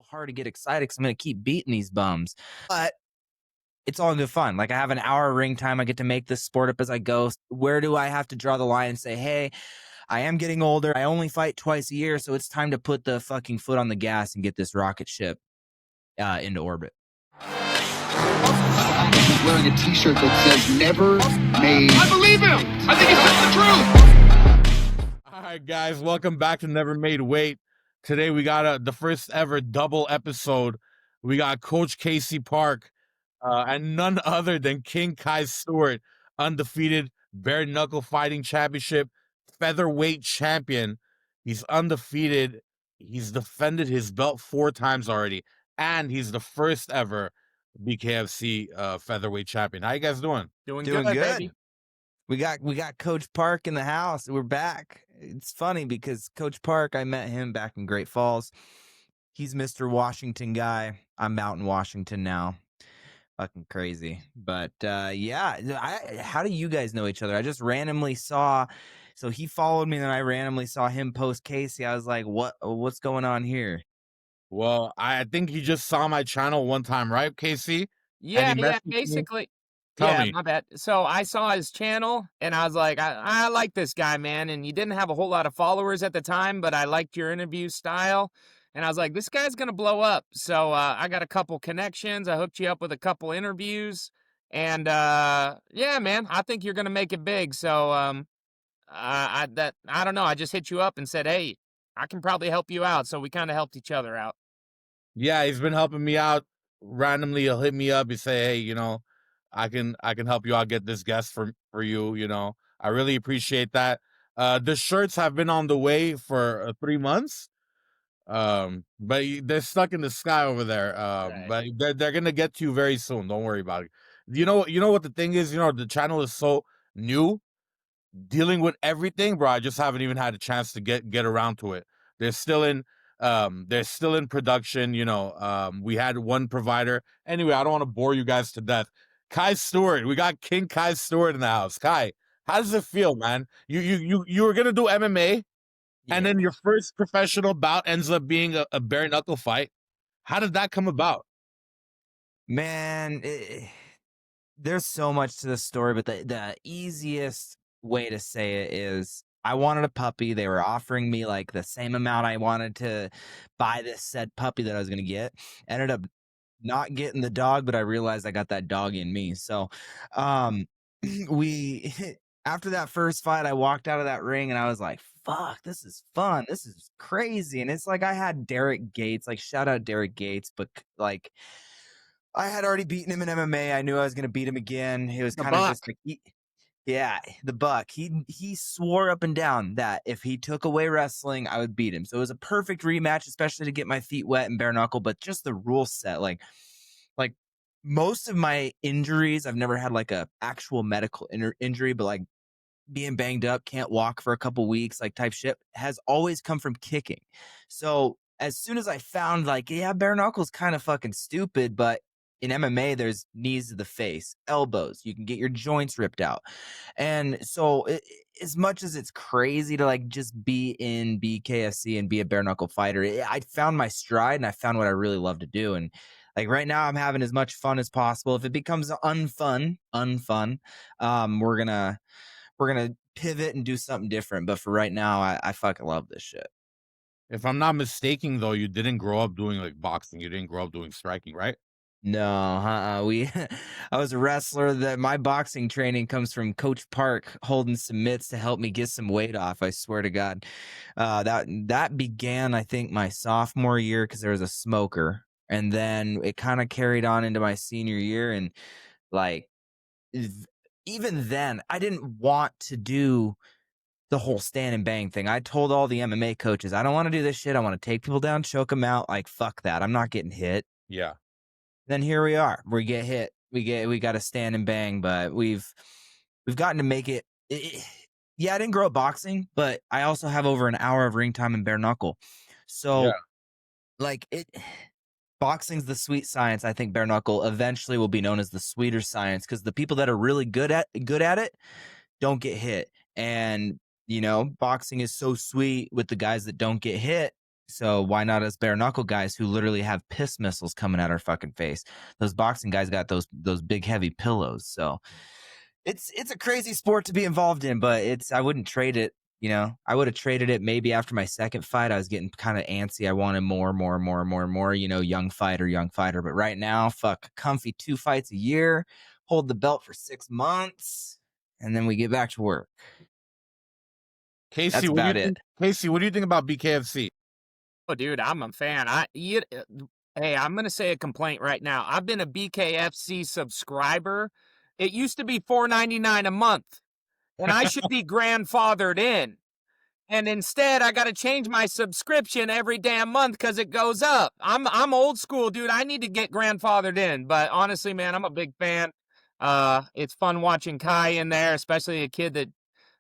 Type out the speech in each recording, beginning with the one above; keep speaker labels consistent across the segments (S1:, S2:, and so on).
S1: hard to get excited because I'm going to keep beating these bums. But it's all good fun. Like, I have an hour of ring time. I get to make this sport up as I go. Where do I have to draw the line and say, hey, I am getting older. I only fight twice a year, so it's time to put the fucking foot on the gas and get this rocket ship into orbit.
S2: He's wearing a t-shirt that says never made.
S3: I believe him. I think he's telling the truth.
S4: All right, guys, welcome back to Never Made Weight. Today we got the first ever double episode. We got Coach Casey Park and none other than King Kai Stewart, undefeated bare knuckle fighting championship featherweight champion. He's undefeated. He's defended his belt 4 times already, and he's the first ever BKFC featherweight champion. How you guys doing?
S1: Doing good. Baby. We got Coach Park in the house. We're back. It's funny because Coach Park, I met him back in Great Falls. He's Mr. Washington guy. I'm out in Washington now. Fucking crazy. But yeah, how do you guys know each other? I just randomly saw, so he followed me and then I randomly saw him post Casey. I was like, what's going on here?
S4: Well, I think he just saw my channel one time, right, Casey?
S5: Yeah, basically.
S4: Tell me.
S5: My bad. So I saw his channel and I was like, I like this guy, man. And you didn't have a whole lot of followers at the time, but I liked your interview style. And I was like, this guy's going to blow up. So I got a couple connections. I hooked you up with a couple interviews. And yeah, man, I think you're going to make it big. So I don't know. I just hit you up and said, hey, I can probably help you out. So we kind of helped each other out.
S4: Yeah, he's been helping me out. Randomly, he'll hit me up and say, hey, you know, I can help you out, get this guest for you, you know. I really appreciate that. The shirts have been on the way for 3 months. But they're stuck in the sky over there. But they're gonna get to you very soon. Don't worry about it. You know what the thing is, the channel is so new, dealing with everything, bro. I just haven't even had a chance to get around to it. They're still in production, we had one provider. Anyway, I don't want to bore you guys to death. Kai Stewart, we got King Kai Stewart in the house. Kai, how does it feel, man? You were gonna do MMA, and then your first professional bout ends up being a bare knuckle fight. How did that come about?
S1: Man, there's so much to this story, but the easiest way to say it is I wanted a puppy. They were offering me like the same amount I wanted to buy this said puppy that I was going to get. Ended up not getting the dog, but I realized I got that dog in me. So we after that first fight, I walked out of that ring and I was like, fuck, this is fun. This is crazy. And it's like I had Derek Gates, like shout out Derek Gates, but like I had already beaten him in MMA. I knew I was going to beat him again. It was kind of just like, the Buck. He swore up and down that if he took away wrestling, I would beat him. So it was a perfect rematch, especially to get my feet wet and bare knuckle. But just the rule set, like most of my injuries, I've never had like a actual medical injury, but like being banged up, can't walk for a couple weeks, like type shit, has always come from kicking. So as soon as I found like, yeah, bare knuckle's kind of fucking stupid, but in MMA, there's knees to the face, elbows. You can get your joints ripped out. And so as much as it's crazy to like just be in BKFC and be a bare knuckle fighter, I found my stride and I found what I really love to do. And like right now I'm having as much fun as possible. If it becomes unfun, we're gonna pivot and do something different. But for right now, I fucking love this shit.
S4: If I'm not mistaken, though, you didn't grow up doing like boxing. You didn't grow up doing striking, right?
S1: No, I was a wrestler. That my boxing training comes from Coach Park holding some mitts to help me get some weight off. I swear to God, that began, I think, my sophomore year because there was a smoker, and then it kind of carried on into my senior year. And like, even then, I didn't want to do the whole stand and bang thing. I told all the MMA coaches, I don't want to do this shit. I want to take people down, choke them out. Like, fuck that. I'm not getting hit.
S4: Yeah.
S1: Then here we are. We get hit. We got to stand and bang, but we've gotten to make it. Yeah, I didn't grow up boxing, but I also have over an hour of ring time in bare knuckle. So, like boxing's the sweet science. I think bare knuckle eventually will be known as the sweeter science because the people that are really good at it don't get hit, and boxing is so sweet with the guys that don't get hit. So why not us bare knuckle guys who literally have piss missiles coming at our fucking face? Those boxing guys got those big heavy pillows. So it's a crazy sport to be involved in, but I wouldn't trade it. You know, I would have traded it maybe after my second fight. I was getting kind of antsy. I wanted more, you know, young fighter. But right now, fuck, comfy 2 fights a year, hold the belt for 6 months, and then we get back to work.
S4: Casey,
S1: That's
S4: what do you
S1: about it.
S4: think? Casey, what do you think about BKFC?
S5: Oh, dude, I'm a fan. Hey, I'm gonna say a complaint right now. I've been a BKFC subscriber. It used to be $4.99 a month, and I should be grandfathered in. And instead, I got to change my subscription every damn month because it goes up. I'm old school, dude. I need to get grandfathered in. But honestly, man, I'm a big fan. It's fun watching Kai in there, especially a kid that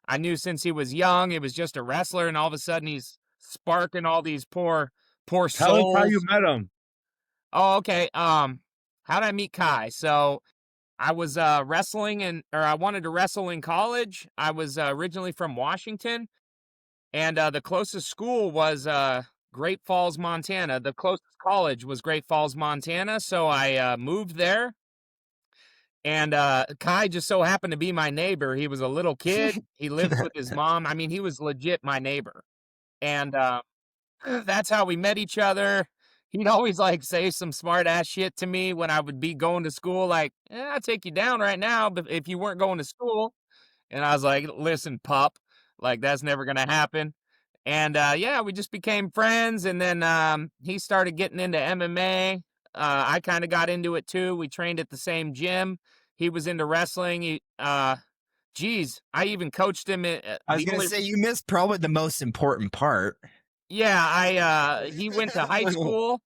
S5: I knew since he was young. He was just a wrestler, and all of a sudden he's sparking all these poor
S4: Tell us
S5: souls.
S4: how you met him.
S5: Oh, okay. How did I meet Kai? So I was wrestling or I wanted to wrestle in college. I was originally from Washington, and the closest school was Great Falls, Montana. The closest college was Great Falls, Montana. So I moved there. And Kai just so happened to be my neighbor. He was a little kid. He lived with his mom. I mean, he was legit my neighbor. And that's how we met each other. He'd always like say some smart ass shit to me when I would be going to school, like, I'll take you down right now, but if you weren't going to school. And I was like, listen, pup, like that's never gonna happen. And yeah, we just became friends. And then he started getting into MMA. I kind of got into it too. We trained at the same gym. He was into wrestling. Geez, I even coached him.
S1: I was gonna say you missed probably the most important part.
S5: Yeah, he went to high school,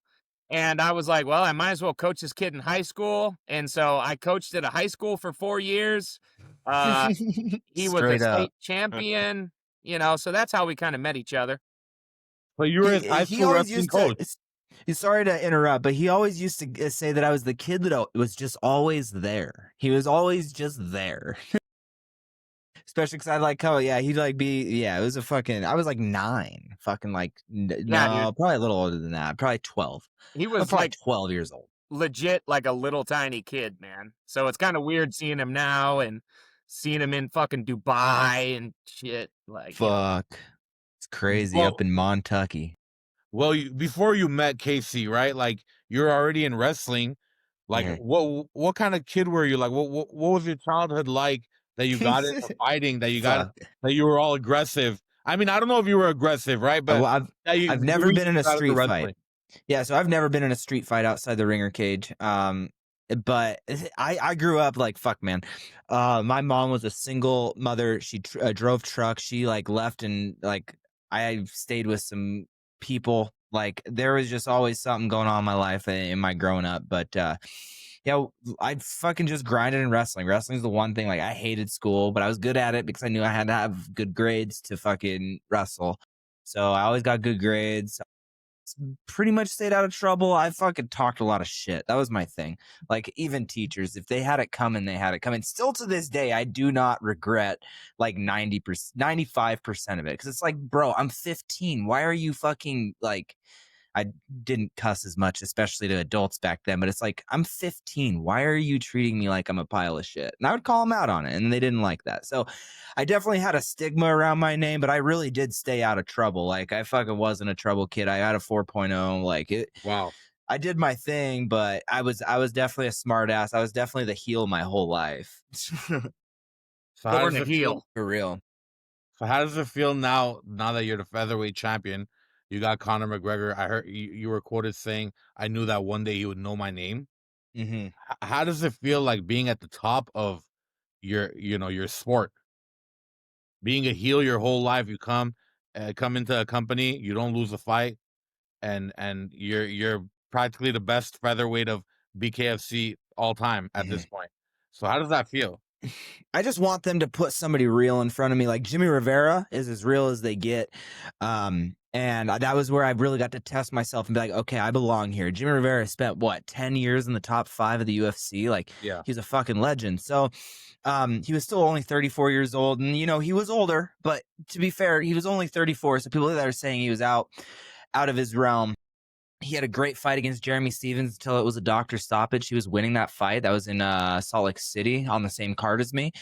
S5: and I was like, well, I might as well coach this kid in high school. And so I coached at a high school for 4 years. He was a state champion, you know, so that's how we kind of met each other.
S4: But you were his high school wrestling coach.
S1: Sorry to interrupt, but he always used to say that I was the kid that was just always there. He was always just there. Especially because I like, oh yeah, he'd like it was a fucking, I was like 9, fucking like, no, probably a little older than that, probably 12.
S5: He was
S1: probably
S5: like
S1: 12 years old.
S5: Legit like a little tiny kid, man. So it's kind of weird seeing him now and seeing him in fucking Dubai and shit. Like,
S1: fuck, it's crazy up in Montucky.
S4: Well, before you met Casey, right? Like you're already in wrestling. Like what kind of kid were you? Like what was your childhood like that you got into fighting? That you were all aggressive. I mean, I don't know if you were aggressive, right? But
S1: I've never been in a street fight. Yeah, so I've never been in a street fight outside the ringer cage. But I grew up like, fuck, man. My mom was a single mother. She drove trucks. She like left and like I stayed with some people. Like there was just always something going on in my life in my growing up. But yeah, I fucking just grinded in wrestling. Wrestling's the one thing. Like I hated school, but I was good at it because I knew I had to have good grades to fucking wrestle. So I always got good grades. Pretty much stayed out of trouble. I fucking talked a lot of shit. That was my thing. Like even teachers, if they had it coming, they had it coming. Still to this day, I do not regret like 90%, 95% of it. Cause it's like, bro, I'm 15. Why are you fucking like, I didn't cuss as much, especially to adults back then, but it's like, I'm 15. Why are you treating me like I'm a pile of shit? And I would call them out on it, and they didn't like that. So I definitely had a stigma around my name, but I really did stay out of trouble. Like I fucking wasn't a trouble kid. I had a 4.0. Like it.
S4: Wow.
S1: I did my thing, but I was definitely a smart ass. I was definitely the heel my whole life.
S5: Born a heel.
S1: For real.
S4: So how does it feel now that you're the featherweight champion? You got Conor McGregor. I heard you were quoted saying, I knew that one day he would know my name.
S1: Mm-hmm.
S4: How does it feel like being at the top of your sport? Being a heel your whole life, you come into a company, you don't lose a fight, and you're practically the best featherweight of BKFC all time at this point. So how does that feel?
S1: I just want them to put somebody real in front of me. Like Jimmy Rivera is as real as they get. And that was where I really got to test myself and be like, okay, I belong here. Jimmy Rivera spent 10 years in the top 5 of the UFC. Like he's a fucking legend. So he was still only 34 years old, and he was older, but to be fair, he was only 34. So people that are saying he was out. out of his realm. He had a great fight against Jeremy Stevens until it was a doctor stoppage. He was winning that fight. That was in Salt Lake City on the same card as me.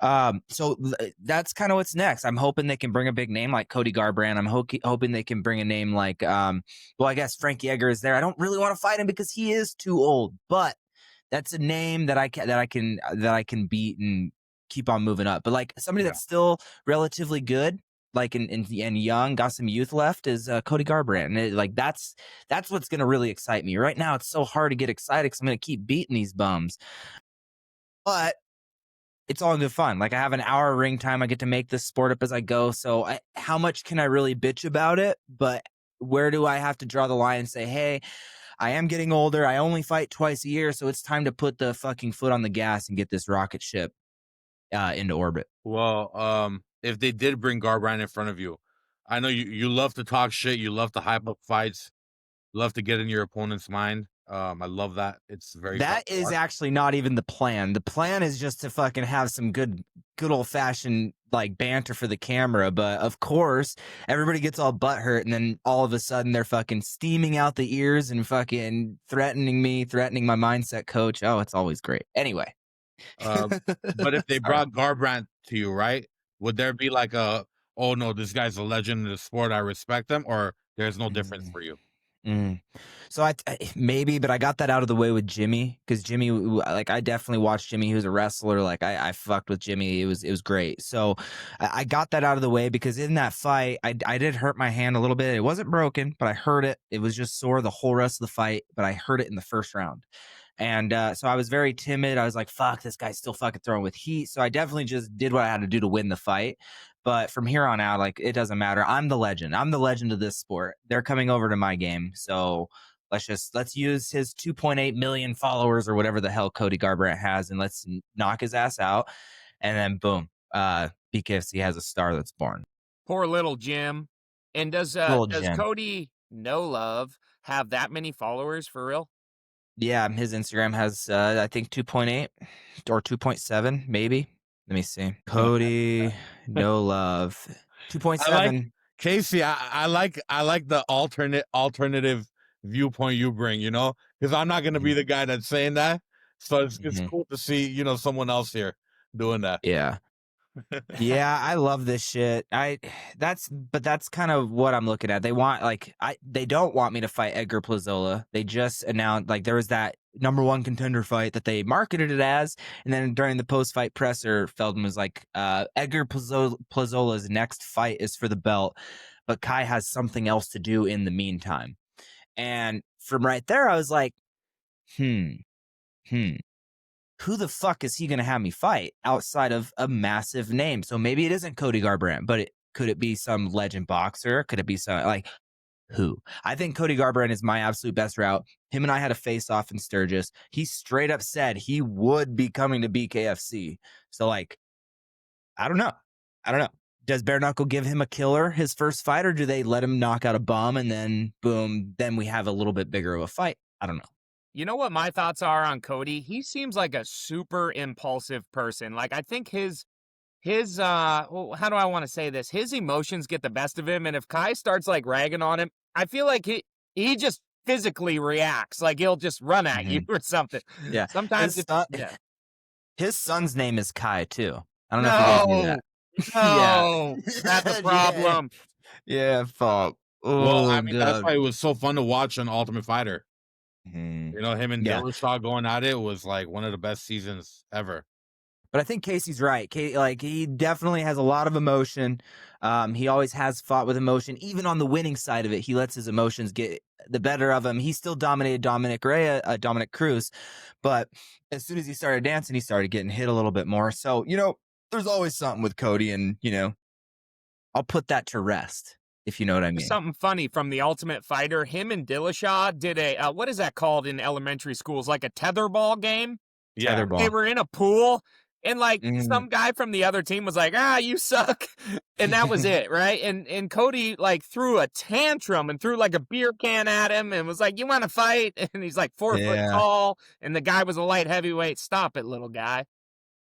S1: So that's kind of what's next. I'm hoping they can bring a big name like Cody Garbrandt. I'm hoping they can bring a name like, well, I guess Frankie Edgar is there. I don't really want to fight him because he is too old, but that's a name that I can beat and keep on moving up. But like somebody that's still relatively good, like and young, got some youth left, is Cody Garbrandt, and that's what's gonna really excite me. Right now, it's so hard to get excited because I'm gonna keep beating these bums, but it's all good fun. Like I have an hour ring time, I get to make this sport up as I go. So how much can I really bitch about it? But where do I have to draw the line and say, hey, I am getting older. I only fight twice a year, so it's time to put the fucking foot on the gas and get this rocket ship into orbit.
S4: Well, if they did bring Garbrandt in front of you, I know you love to talk shit. You love to hype up fights. You love to get in your opponent's mind. I love that. It's very
S1: that is actually not even the plan. The plan is just to fucking have some good old fashioned like banter for the camera. But of course, everybody gets all butthurt, and then all of a sudden they're fucking steaming out the ears and fucking threatening my mindset coach. Oh, it's always great. Anyway.
S4: But if they brought Garbrandt to you, right? Would there be like oh no, this guy's a legend in the sport, I respect him, or there's no difference for you?
S1: So I maybe, but I got that out of the way with Jimmy, because Jimmy, like I definitely watched Jimmy. He was a wrestler. Like I fucked with Jimmy. It was great. So I got that out of the way because in that fight, I did hurt my hand a little bit. It wasn't broken, but I hurt it. It was just sore the whole rest of the fight, but I hurt it in the first round. And so I was very timid. I was like, fuck, this guy's still fucking throwing with heat. So I definitely just did what I had to do to win the fight. But from here on out, like, it doesn't matter. I'm the legend. I'm the legend of this sport. They're coming over to my game. So let's use his 2.8 million followers or whatever the hell Cody Garbrandt has, and let's knock his ass out. And then boom, BKFC has a star that's born.
S5: Poor little Jim. And does Cody No Love have that many followers for real?
S1: Yeah, his Instagram has, I think, 2.8 or 2.7, maybe. Let me see. Cody No Love, 2.7.
S4: Casey, I like the alternative viewpoint you bring, you know, because I'm not going to be the guy that's saying that. So it's cool to see, you know, someone else here doing that.
S1: Yeah. Yeah, I love this shit. That's kind of what I'm looking at. They don't want me to fight Edgar Plazola. They just announced, like, there was that #1 contender fight that they marketed it as, and then during the post-fight presser, Feldman was like, Edgar Plazola's next fight is for the belt, but Kai has something else to do in the meantime. And from right there, I was like, who the fuck is he going to have me fight outside of a massive name? So maybe it isn't Cody Garbrandt, but could it be some legend boxer? Could it be some, like, who? I think Cody Garbrandt is my absolute best route. Him and I had a face-off in Sturgis. He straight up said he would be coming to BKFC. So, like, I don't know. Does Bare Knuckle give him a killer his first fight, or do they let him knock out a bum and then, boom, then we have a little bit bigger of a fight? I don't know.
S5: You know what my thoughts are on Cody? He seems like a super impulsive person. Like, I think his how do I want to say this? His emotions get the best of him, and if Kai starts like ragging on him, I feel like he just physically reacts. Like he'll just run at you or something.
S1: Yeah.
S5: Sometimes
S1: his son's name is Kai too. I don't know if you guys knew that.
S5: No, that's a problem.
S1: Yeah, fuck.
S4: Well, I mean, that's why it was so fun to watch on Ultimate Fighter. You know, him and Dillashaw going at it was like one of the best seasons ever.
S1: But I think Casey's right. Like, he definitely has a lot of emotion. He always has fought with emotion. Even on the winning side of it, he lets his emotions get the better of him. He still dominated Dominic Cruz. But as soon as he started dancing, he started getting hit a little bit more. So, you know, there's always something with Cody, and, you know, I'll put that to rest, if you know what I mean.
S5: Something funny from the Ultimate Fighter. Him and Dillashaw did a, what is that called in elementary schools? Like a tetherball game?
S4: Yeah.
S1: Tetherball.
S5: They were in a pool, and like some guy from the other team was like, you suck. And that was it, right? And Cody like threw a tantrum and threw like a beer can at him and was like, you want to fight? And he's like 4 foot tall, and the guy was a light heavyweight. Stop it, little guy.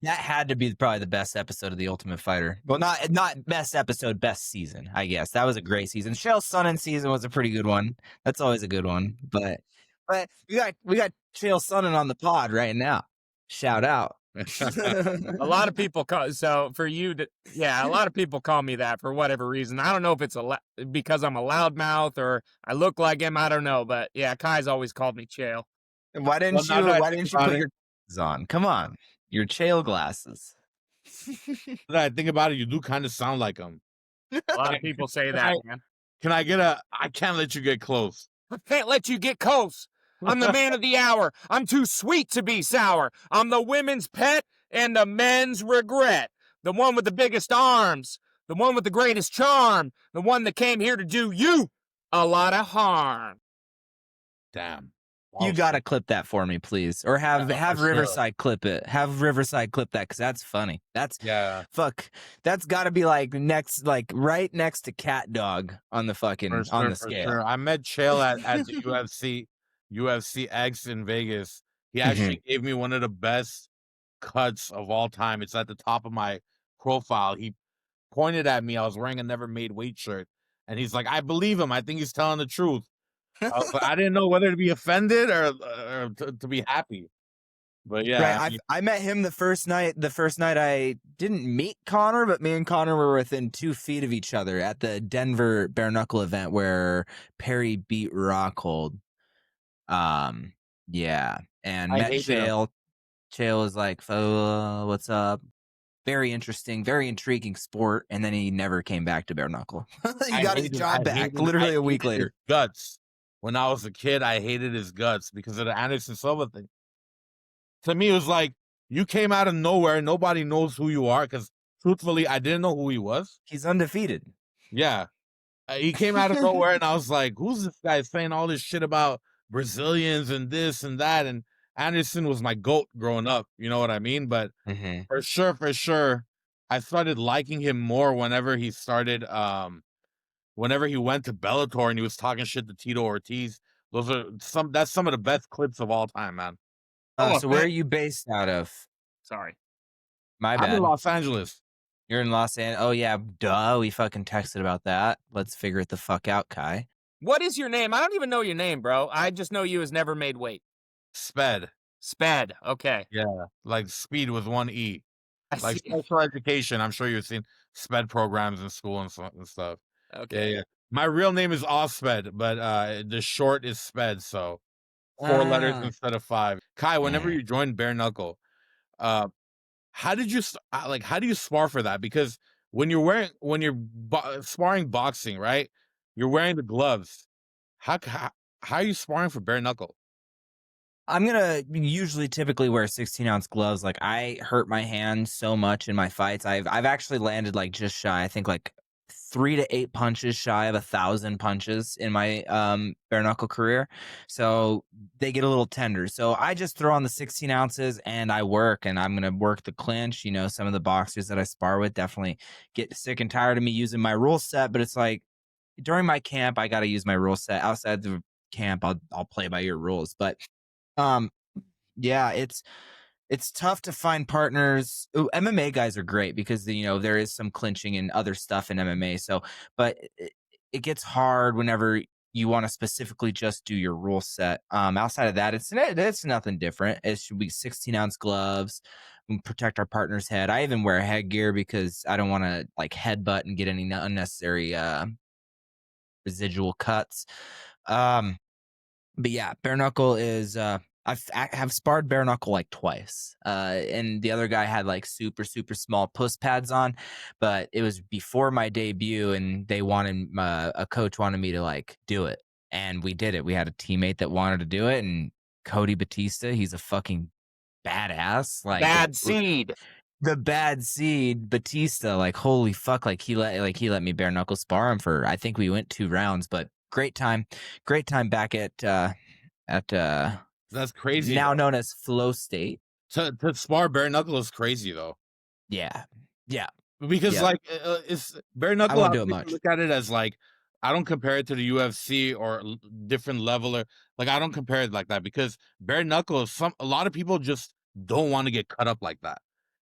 S1: That had to be probably the best episode of The Ultimate Fighter. Well, not best episode, best season, I guess. That was a great season. Chael Sonnen season was a pretty good one. That's always a good one. But we got Chael Sonnen on the pod right now. Shout out.
S5: A lot of people call so for you to a lot of people call me that for whatever reason. I don't know if it's because I'm a loudmouth or I look like him. I don't know, but yeah, Kai's always called me Chael.
S1: Why didn't you put your glasses on? Come on. Your Chael glasses.
S4: Now I think about it, you do kind of sound like him.
S5: A lot of people say that, man.
S4: Can I get I can't let you get close.
S5: I can't let you get close. I'm the man of the hour. I'm too sweet to be sour. I'm the women's pet and the men's regret. The one with the biggest arms. The one with the greatest charm. The one that came here to do you a lot of harm.
S4: Damn.
S1: You gotta clip that for me, please, or have Riverside clip it. Have Riverside clip that because that's funny. That's That's got to be like right next to Cat Dog on the fucking on the scale.
S4: Sure. I met Chael at the UFC X in Vegas. He actually gave me one of the best cuts of all time. It's at the top of my profile. He pointed at me. I was wearing a Never Made Weight shirt, and he's like, "I believe him. I think he's telling the truth." I didn't know whether to be offended or to be happy. But yeah,
S1: right. I met him the first night. The first night I didn't meet Connor, but me and Connor were within 2 feet of each other at the Denver Bare Knuckle event where Perry beat Rockhold. Yeah, and met Chael. Chael was like, "What's up?" Very interesting, very intriguing sport, and then he never came back to Bare Knuckle. He got his job back literally a week later.
S4: Guts. When I was a kid, I hated his guts because of the Anderson Silva thing. To me, it was like, you came out of nowhere. Nobody knows who you are because, truthfully, I didn't know who he was.
S1: He's undefeated.
S4: Yeah. He came out of nowhere, and I was like, who's this guy saying all this shit about Brazilians and this and that? And Anderson was my GOAT growing up. You know what I mean? But for sure, I started liking him more whenever he started whenever he went to Bellator and he was talking shit to Tito Ortiz. That's some of the best clips of all time, man.
S1: So where are you based out of?
S5: Sorry.
S1: My bad.
S4: I'm in Los Angeles.
S1: You're in Los Angeles. Oh yeah, duh. We fucking texted about that. Let's figure it the fuck out, Kai.
S5: What is your name? I don't even know your name, bro. I just know you as Never Made Weight.
S4: Sped.
S5: Okay.
S4: Yeah, like speed with one E. Like special education. I'm sure you've seen SPED programs in school and stuff.
S5: Okay.
S4: Yeah. My real name is Osped, but the short is Sped, so 4 letters instead of 5. Kai, whenever you joined Bare Knuckle, how do you spar for that? Because when you're sparring boxing, right? You're wearing the gloves. How are you sparring for Bare Knuckle?
S1: I'm gonna typically wear 16-ounce gloves. Like I hurt my hand so much in my fights. I've actually landed like just shy. I think like 3 to 8 punches shy of 1,000 punches in my bare knuckle career. So they get a little tender. So I just throw on the 16 ounces and I work, and I'm going to work the clinch. You know, some of the boxers that I spar with definitely get sick and tired of me using my rule set, but it's like during my camp, I got to use my rule set. Outside the camp, I'll play by your rules. But yeah, it's tough to find partners. Ooh, MMA guys are great because, you know, there is some clinching and other stuff in MMA. So, but it gets hard whenever you want to specifically just do your rule set. Outside of that, it's nothing different. It should be 16-ounce gloves, protect our partner's head. I even wear headgear because I don't want to like headbutt and get any unnecessary residual cuts. But yeah, bare knuckle is I've sparred bare knuckle like twice. And the other guy had like super, super small puss pads on, but it was before my debut and they wanted, a coach wanted me to like do it. And we did it. We had a teammate that wanted to do it, and Cody Batista, he's a fucking badass. Like
S5: bad seed.
S1: The bad seed Batista, like holy fuck, like he let me bare knuckle spar him for, I think we went 2 rounds, but great time back at
S4: that's crazy.
S1: Now known as Flow State.
S4: To spar bare knuckle is crazy though.
S1: Yeah.
S4: Because like it's bare knuckle.
S1: I won't do it much.
S4: Look at it as like, I don't compare it to the UFC or different level, or like I don't compare it like that because bare knuckle is a lot of people just don't want to get cut up like that.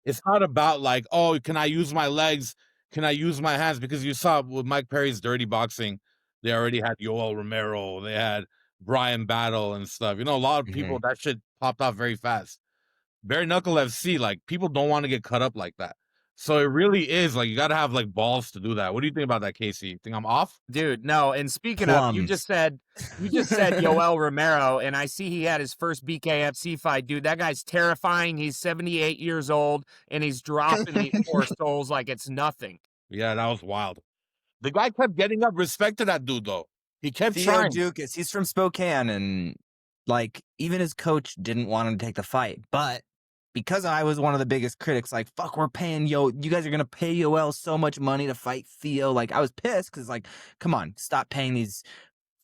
S4: It's not about like, oh, can I use my legs? Can I use my hands? Because you saw with Mike Perry's Dirty Boxing, they already had Yoel Romero, they had Brian Battle and stuff. You know, a lot of people, that shit popped off very fast. Bare Knuckle FC, like, people don't want to get cut up like that. So it really is like you got to have like balls to do that. What do you think about that, Casey? Think I'm off?
S5: Dude, no. And speaking of, you just said Yoel Romero, and I see he had his first BKFC fight. Dude, that guy's terrifying. He's 78 years old, and he's dropping these poor souls like it's nothing.
S4: Yeah, that was wild. The guy kept getting up. Respect to that dude, though. He kept
S1: Theo
S4: trying.
S1: Dukas, he's from Spokane, and like even his coach didn't want him to take the fight, but because I was one of the biggest critics, like, fuck, we're paying you guys are gonna pay Yoel so much money to fight Theo. Like, I was pissed because, like, come on, stop paying these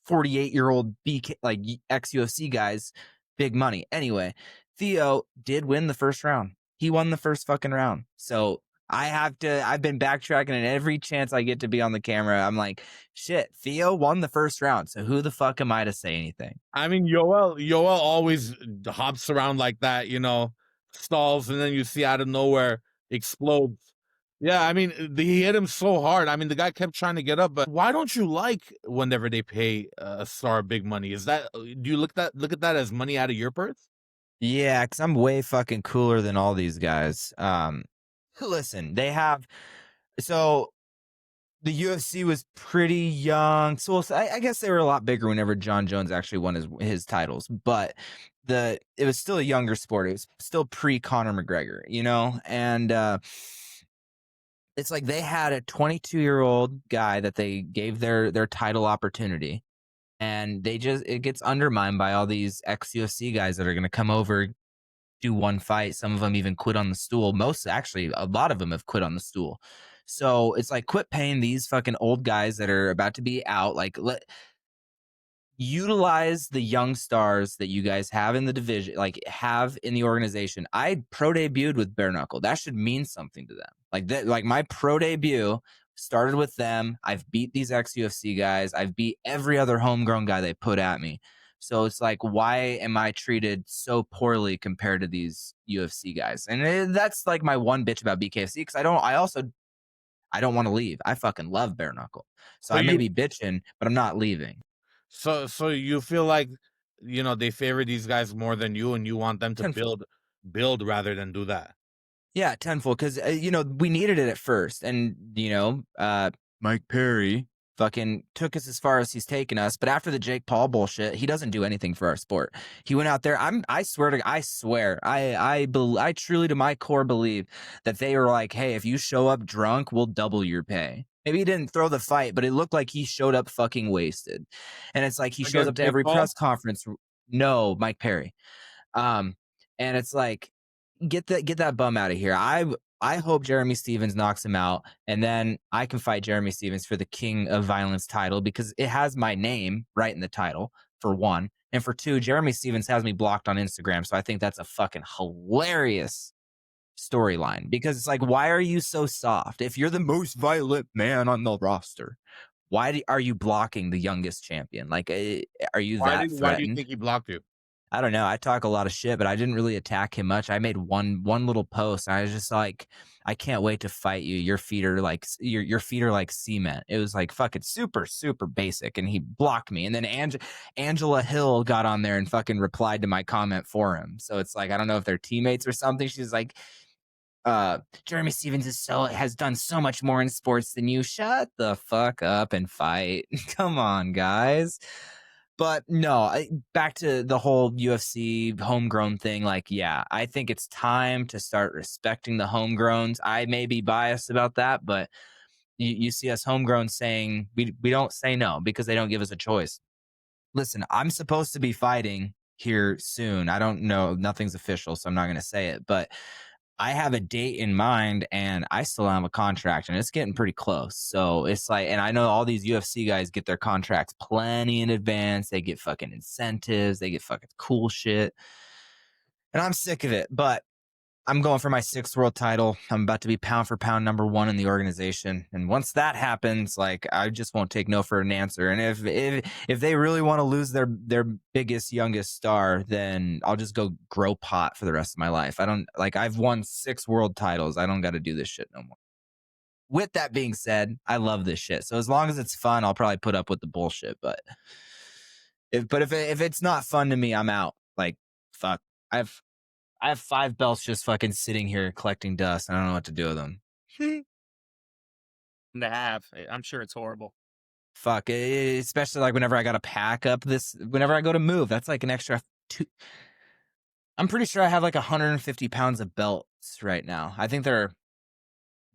S1: 48-year-old BK, like, ex-UFC guys big money. Anyway, Theo did win the first round. He won the first fucking round. So I've been backtracking, and every chance I get to be on the camera, I'm like, shit, Theo won the first round. So who the fuck am I to say anything?
S4: I mean, Yoel always hops around like that, you know, stalls, and then you see out of nowhere explodes. Yeah, I mean, he hit him so hard. I mean, the guy kept trying to get up, but why don't you like whenever they pay a star big money? Is that, do you look at that as money out of your purse?
S1: Yeah, because I'm way fucking cooler than all these guys. Listen, so the UFC was pretty young. So I guess they were a lot bigger whenever John Jones actually won his titles, but it was still a younger sport. It was still pre-Conor McGregor, you know? And it's like they had a 22-year-old guy that they gave their title opportunity, and it gets undermined by all these ex-UFC guys that are going to come over, do one fight. Some of them even quit on the stool. Actually, a lot of them have quit on the stool. So it's like, quit paying these fucking old guys that are about to be out. Like, utilize the young stars that you guys have in the division, like have in the organization. I pro debuted with Bare Knuckle. That should mean something to them. Like that, like my pro debut started with them. I've beat these ex-UFC guys. I've beat every other homegrown guy they put at me. So it's like, why am I treated so poorly compared to these UFC guys? And that's like my one bitch about BKFC, because I don't want to leave. I fucking love Bare Knuckle. So I may be bitching, but I'm not leaving.
S4: So you feel like, you know, they favor these guys more than you, and you want them to
S1: Tenfold.
S4: build rather than do that.
S1: Yeah, tenfold, because you know, we needed it at first, and you know, Mike Perry fucking took us as far as he's taken us. But after the Jake Paul bullshit, he doesn't do anything for our sport. He went out there. I swear, I truly to my core believe that they were like, hey, if you show up drunk, we'll double your pay. Maybe he didn't throw the fight, but it looked like he showed up fucking wasted. And it's like he shows up to every press conference. No, Mike Perry. And it's like, get that bum out of here. I hope Jeremy Stevens knocks him out, and then I can fight Jeremy Stevens for the King of Violence title, because it has my name right in the title, for one. And for two, Jeremy Stevens has me blocked on Instagram, so I think that's a fucking hilarious storyline, because it's like, why are you so soft? If you're the most violent man on the roster, why are you blocking the youngest champion? Like, are you that threatened?
S4: Why do you think he blocked you?
S1: I don't know. I talk a lot of shit, but I didn't really attack him much. I made one little post, and I was just like, I can't wait to fight you. Your feet are like your feet are like cement. It was like fucking super, super basic, and he blocked me. And then Angela Hill got on there and fucking replied to my comment for him. So it's like, I don't know if they're teammates or something. She's like, Jeremy Stevens has done so much more in sports than you. Shut the fuck up and fight. Come on, guys. But no, back to the whole UFC homegrown thing. Like, yeah, I think it's time to start respecting the homegrowns. I may be biased about that, but you see us homegrown saying we don't say no because they don't give us a choice. Listen, I'm supposed to be fighting here soon. I don't know. Nothing's official, so I'm not going to say it. But I have a date in mind, and I still have a contract, and it's getting pretty close. So it's like, and I know all these UFC guys get their contracts plenty in advance. They get fucking incentives. They get fucking cool shit. And I'm sick of it. But I'm going for my 6th world title. I'm about to be pound for pound #1 in the organization. And once that happens, like, I just won't take no for an answer. And if they really want to lose their biggest, youngest star, then I'll just go grow pot for the rest of my life. I've won 6 world titles. I don't got to do this shit no more. With that being said, I love this shit. So as long as it's fun, I'll probably put up with the bullshit. But if it's not fun to me, I'm out. Like, fuck. I have 5 belts just fucking sitting here collecting dust. I don't know what to do with them.
S5: To have. I'm sure it's horrible.
S1: Fuck, especially like whenever I got to pack up whenever I go to move, that's like an extra 2. I'm pretty sure I have like 150 pounds of belts right now. I think they're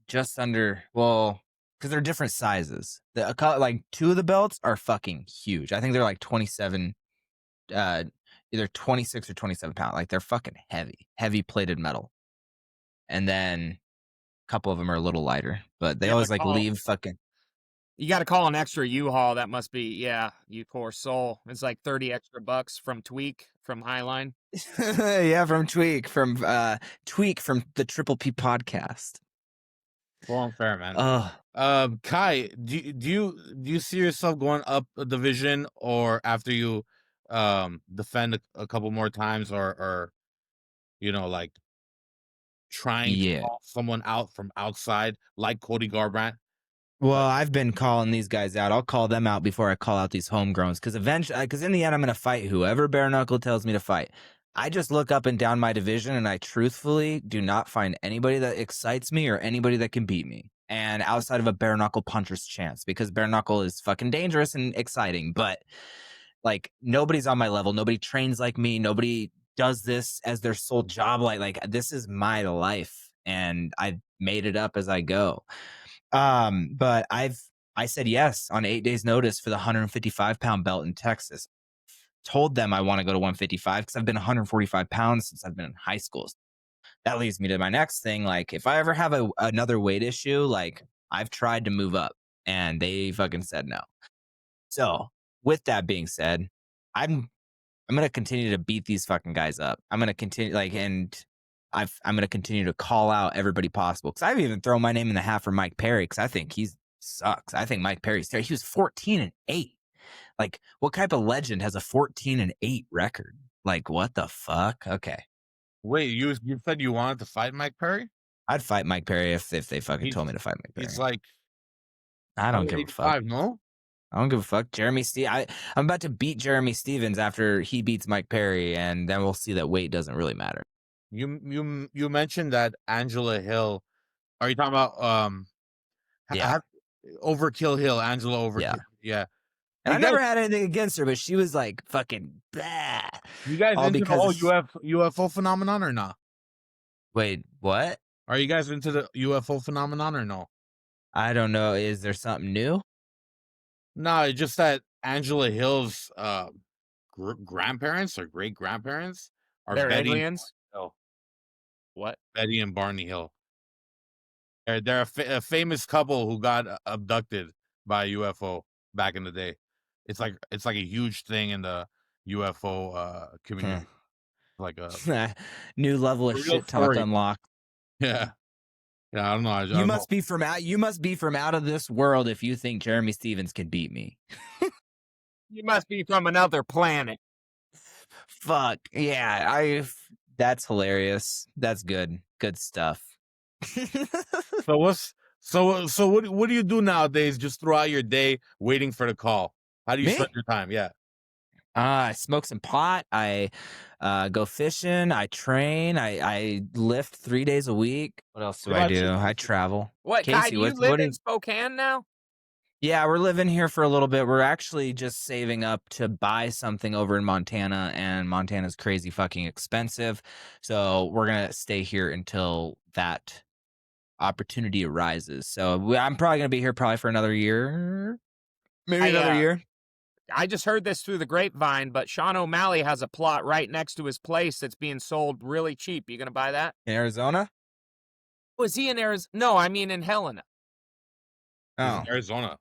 S1: just under, well, because they're different sizes. Like 2 of the belts are fucking huge. I think they're like 27, either 26 or 27 pounds. Like, they're fucking heavy plated metal. And then a couple of them are a little lighter, but they always like leave fucking.
S5: You got to call an extra U-Haul. That must be, yeah, you poor soul. It's like $30 extra from Tweak, from Highline.
S1: Yeah, from Tweak from the Triple P podcast.
S4: Well, fair, man. Kai, do you see yourself going up a division, or after you defend a couple more times, or like trying to call someone out from outside, like Cody Garbrandt?
S1: Well, I've been calling these guys out. I'll call them out before I call out these homegrowns, because in the end, I'm going to fight whoever Bare Knuckle tells me to fight. I just look up and down my division, and I truthfully do not find anybody that excites me or anybody that can beat me. And outside of a Bare Knuckle puncher's chance, because Bare Knuckle is fucking dangerous and exciting, but like, nobody's on my level. Nobody trains like me. Nobody does this as their sole job. Like this is my life, and I've made it up as I go. But I said yes on 8 days notice for the 155-pound belt in Texas. Told them I want to go to 155 because I've been 145 pounds since I've been in high school. That leads me to my next thing. Like, if I ever have another weight issue, like, I've tried to move up and they fucking said no. So with that being said, I'm going to continue to beat these fucking guys up. I'm going to continue I'm going to continue to call out everybody possible, because I've even thrown my name in the hat for Mike Perry, because I think he sucks. I think Mike Perry's terrible. He was 14-8. Like, what type of legend has a 14-8 record? Like, what the fuck? Okay.
S4: Wait, you said you wanted to fight Mike Perry?
S1: I'd fight Mike Perry if they fucking told me to fight Mike Perry.
S4: He's like,
S1: I don't give a fuck.
S4: No?
S1: I don't give a fuck. I'm about to beat Jeremy Stevens after he beats Mike Perry, and then we'll see that weight doesn't really matter.
S4: You mentioned that Angela Hill. Are you talking about Overkill Hill? Angela Overkill. Yeah.
S1: And I never had anything against her, but she was like fucking blah.
S4: You guys into the whole UFO phenomenon or not?
S1: Wait, what?
S4: Are you guys into the UFO phenomenon or no?
S1: I don't know. Is there something new?
S4: No, it's just that Angela Hill's grandparents or great grandparents are
S5: They're
S4: Betty
S5: aliens.
S4: Hill.
S5: What?
S4: Betty and Barney Hill. They're a famous couple who got abducted by a UFO back in the day. It's like a huge thing in the UFO community. Like a
S1: new level of shit talk unlocked.
S4: Yeah. Yeah, I don't know.
S1: You must be from out of this world if you think Jeremy Stevens can beat me.
S5: You must be from another planet.
S1: Fuck. Yeah, that's hilarious. That's good. Good stuff.
S4: So what do you do nowadays just throughout your day waiting for the call? How do you spend your time? Yeah.
S1: I smoke some pot. I go fishing. I train. I lift 3 days a week. What else do I do? I travel.
S5: What,
S1: Casey,
S5: Kai, do you live in Spokane now?
S1: Yeah, we're living here for a little bit. We're actually just saving up to buy something over in Montana, and Montana's crazy fucking expensive. So we're going to stay here until that opportunity arises. So I'm probably going to be here for another year. Maybe another year.
S5: I just heard this through the grapevine, but Sean O'Malley has a plot right next to his place that's being sold really cheap. You going to buy that?
S1: In Arizona?
S5: Was he in Arizona? No, I mean in Helena.
S1: Oh.
S4: In Arizona.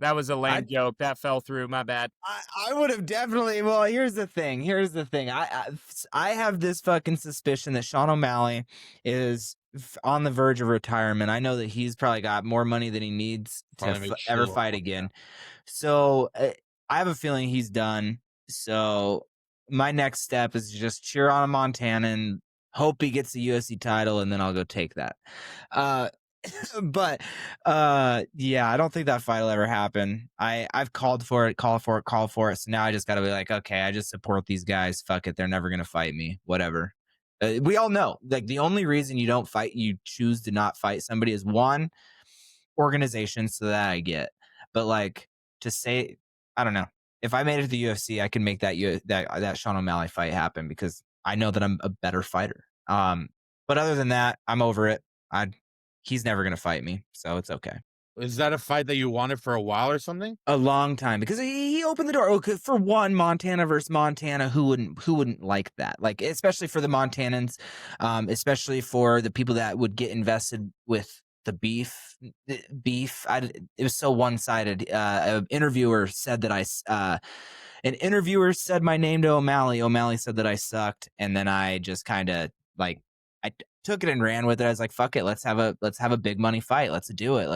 S5: That was a lame joke. That fell through. My bad.
S1: I would have definitely. Well, here's the thing. I have this fucking suspicion that Sean O'Malley is on the verge of retirement. I know that he's probably got more money than he needs to ever fight again. So I have a feeling he's done. So my next step is to just cheer on a Montana and hope he gets the UFC title, and then I'll go take that. But yeah, I don't think that fight will ever happen. I've called for it. So now I just gotta be like, okay, I just support these guys. Fuck it, they're never gonna fight me. Whatever. We all know, like, the only reason you choose to not fight somebody is one, organization, so that I get. But like, to say, I don't know, if I made it to the UFC, I can make that Sean O'Malley fight happen because I know that I'm a better fighter. But other than that, I'm over it. He's never gonna fight me, so it's okay.
S4: Is that a fight that you wanted for a while or something?
S1: A long time, because he opened the door. Okay, for one, Montana versus Montana, who wouldn't like that? Like, especially for the Montanans, especially for the people that would get invested with the beef. It was so one-sided. An interviewer said my name to O'Malley. O'Malley said that I sucked, and then I just kind of like, I took it and ran with it. I was like, fuck it, let's have a big money fight. Let's do it.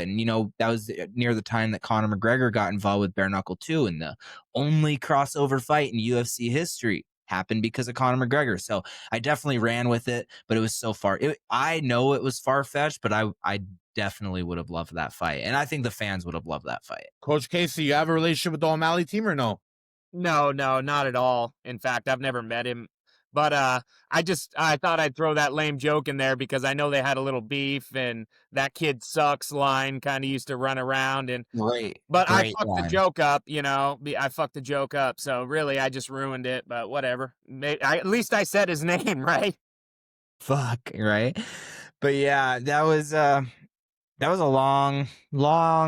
S1: And that was near the time that Conor McGregor got involved with bare knuckle 2, and the only crossover fight in UFC history happened because of Conor McGregor. So I definitely ran with it, but it was so far. I know it was far-fetched, but I definitely would have loved that fight, and I think the fans would have loved that fight.
S4: Coach Casey, you have a relationship with the O'Malley team or no?
S5: No, not at all. In fact, I've never met him. But I thought I'd throw that lame joke in there because I know they had a little beef, and that kid sucks line kind of used to run around. But I fucked the joke up, I fucked the joke up. So really, I just ruined it. But whatever. At least I said his name, right?
S1: Fuck, right? But yeah, that was a long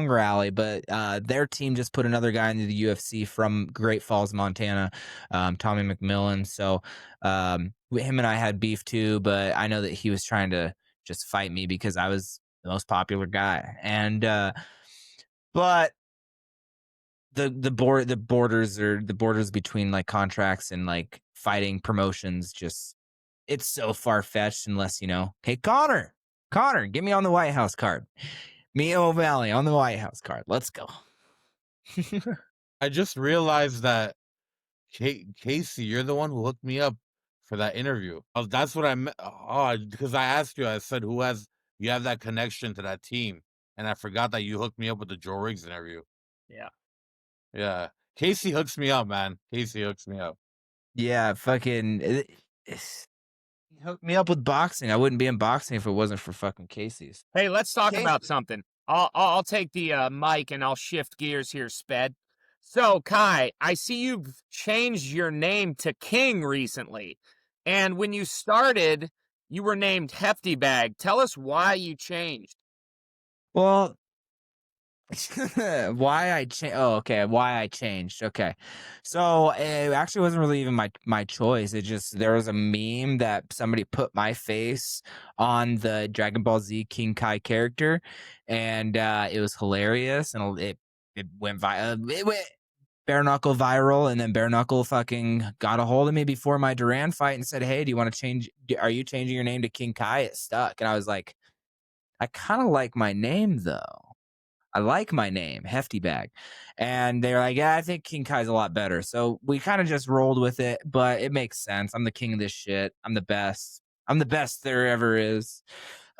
S1: rally, but their team just put another guy into the UFC from Great Falls, Montana, Tommy McMillan. So him and I had beef too, but I know that he was trying to just fight me because I was the most popular guy. And but the borders between like contracts and like fighting promotions, just, it's so far-fetched unless, hey, Connor, get me on the White House card. Me and O'Malley on the White House card. Let's go.
S4: I just realized that Casey, you're the one who hooked me up for that interview. That's what I meant. Because I asked you, I said, you have that connection to that team? And I forgot that you hooked me up with the Joe Riggs interview. Yeah. Casey hooks me up, man. Casey hooks me up.
S1: Yeah, fucking... He hooked me up with boxing. I wouldn't be in boxing if it wasn't for fucking Casey's.
S5: Hey, let's talk about something. I'll take the mic and I'll shift gears here, Sped. So, Kai, I see you've changed your name to King recently. And when you started, you were named Hefty Bag. Tell us why you changed.
S1: Well, why I changed. Okay. So it actually wasn't really even my choice. There was a meme that somebody put my face on the Dragon Ball Z King Kai character, and it was hilarious, and it went viral. It went bare knuckle viral, and then bare knuckle fucking got a hold of me before my Duran fight and said, hey, do you want to change? Are you changing your name to King Kai? It stuck. And I was like, I kind of like my name though. I like my name, Hefty Bag. And they're like, yeah, I think King Kai's a lot better. So we kind of just rolled with it, but it makes sense. I'm the king of this shit. I'm the best. I'm the best there ever is.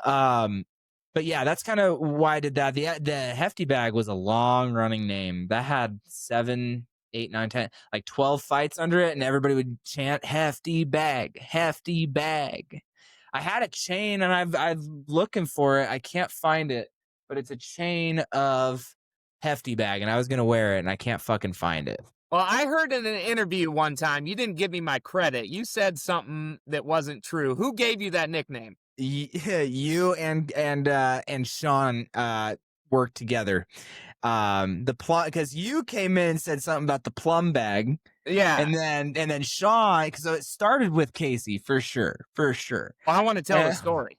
S1: But yeah, that's kind of why I did that. The Hefty Bag was a long running name that had 7, 8, 9, 10, like 12 fights under it, and everybody would chant Hefty Bag, Hefty Bag. I had a chain, and I'm looking for it. I can't find it, but it's a chain of Hefty Bag, and I was gonna wear it, and I can't fucking find it.
S5: Well, I heard in an interview one time, you didn't give me my credit. You said something that wasn't true. Who gave you that nickname?
S1: You and Sean worked together. The plum, because you came in and said something about the plum bag.
S5: Yeah.
S1: And then Sean, because it started with Casey for sure.
S5: Well, I want to tell the story.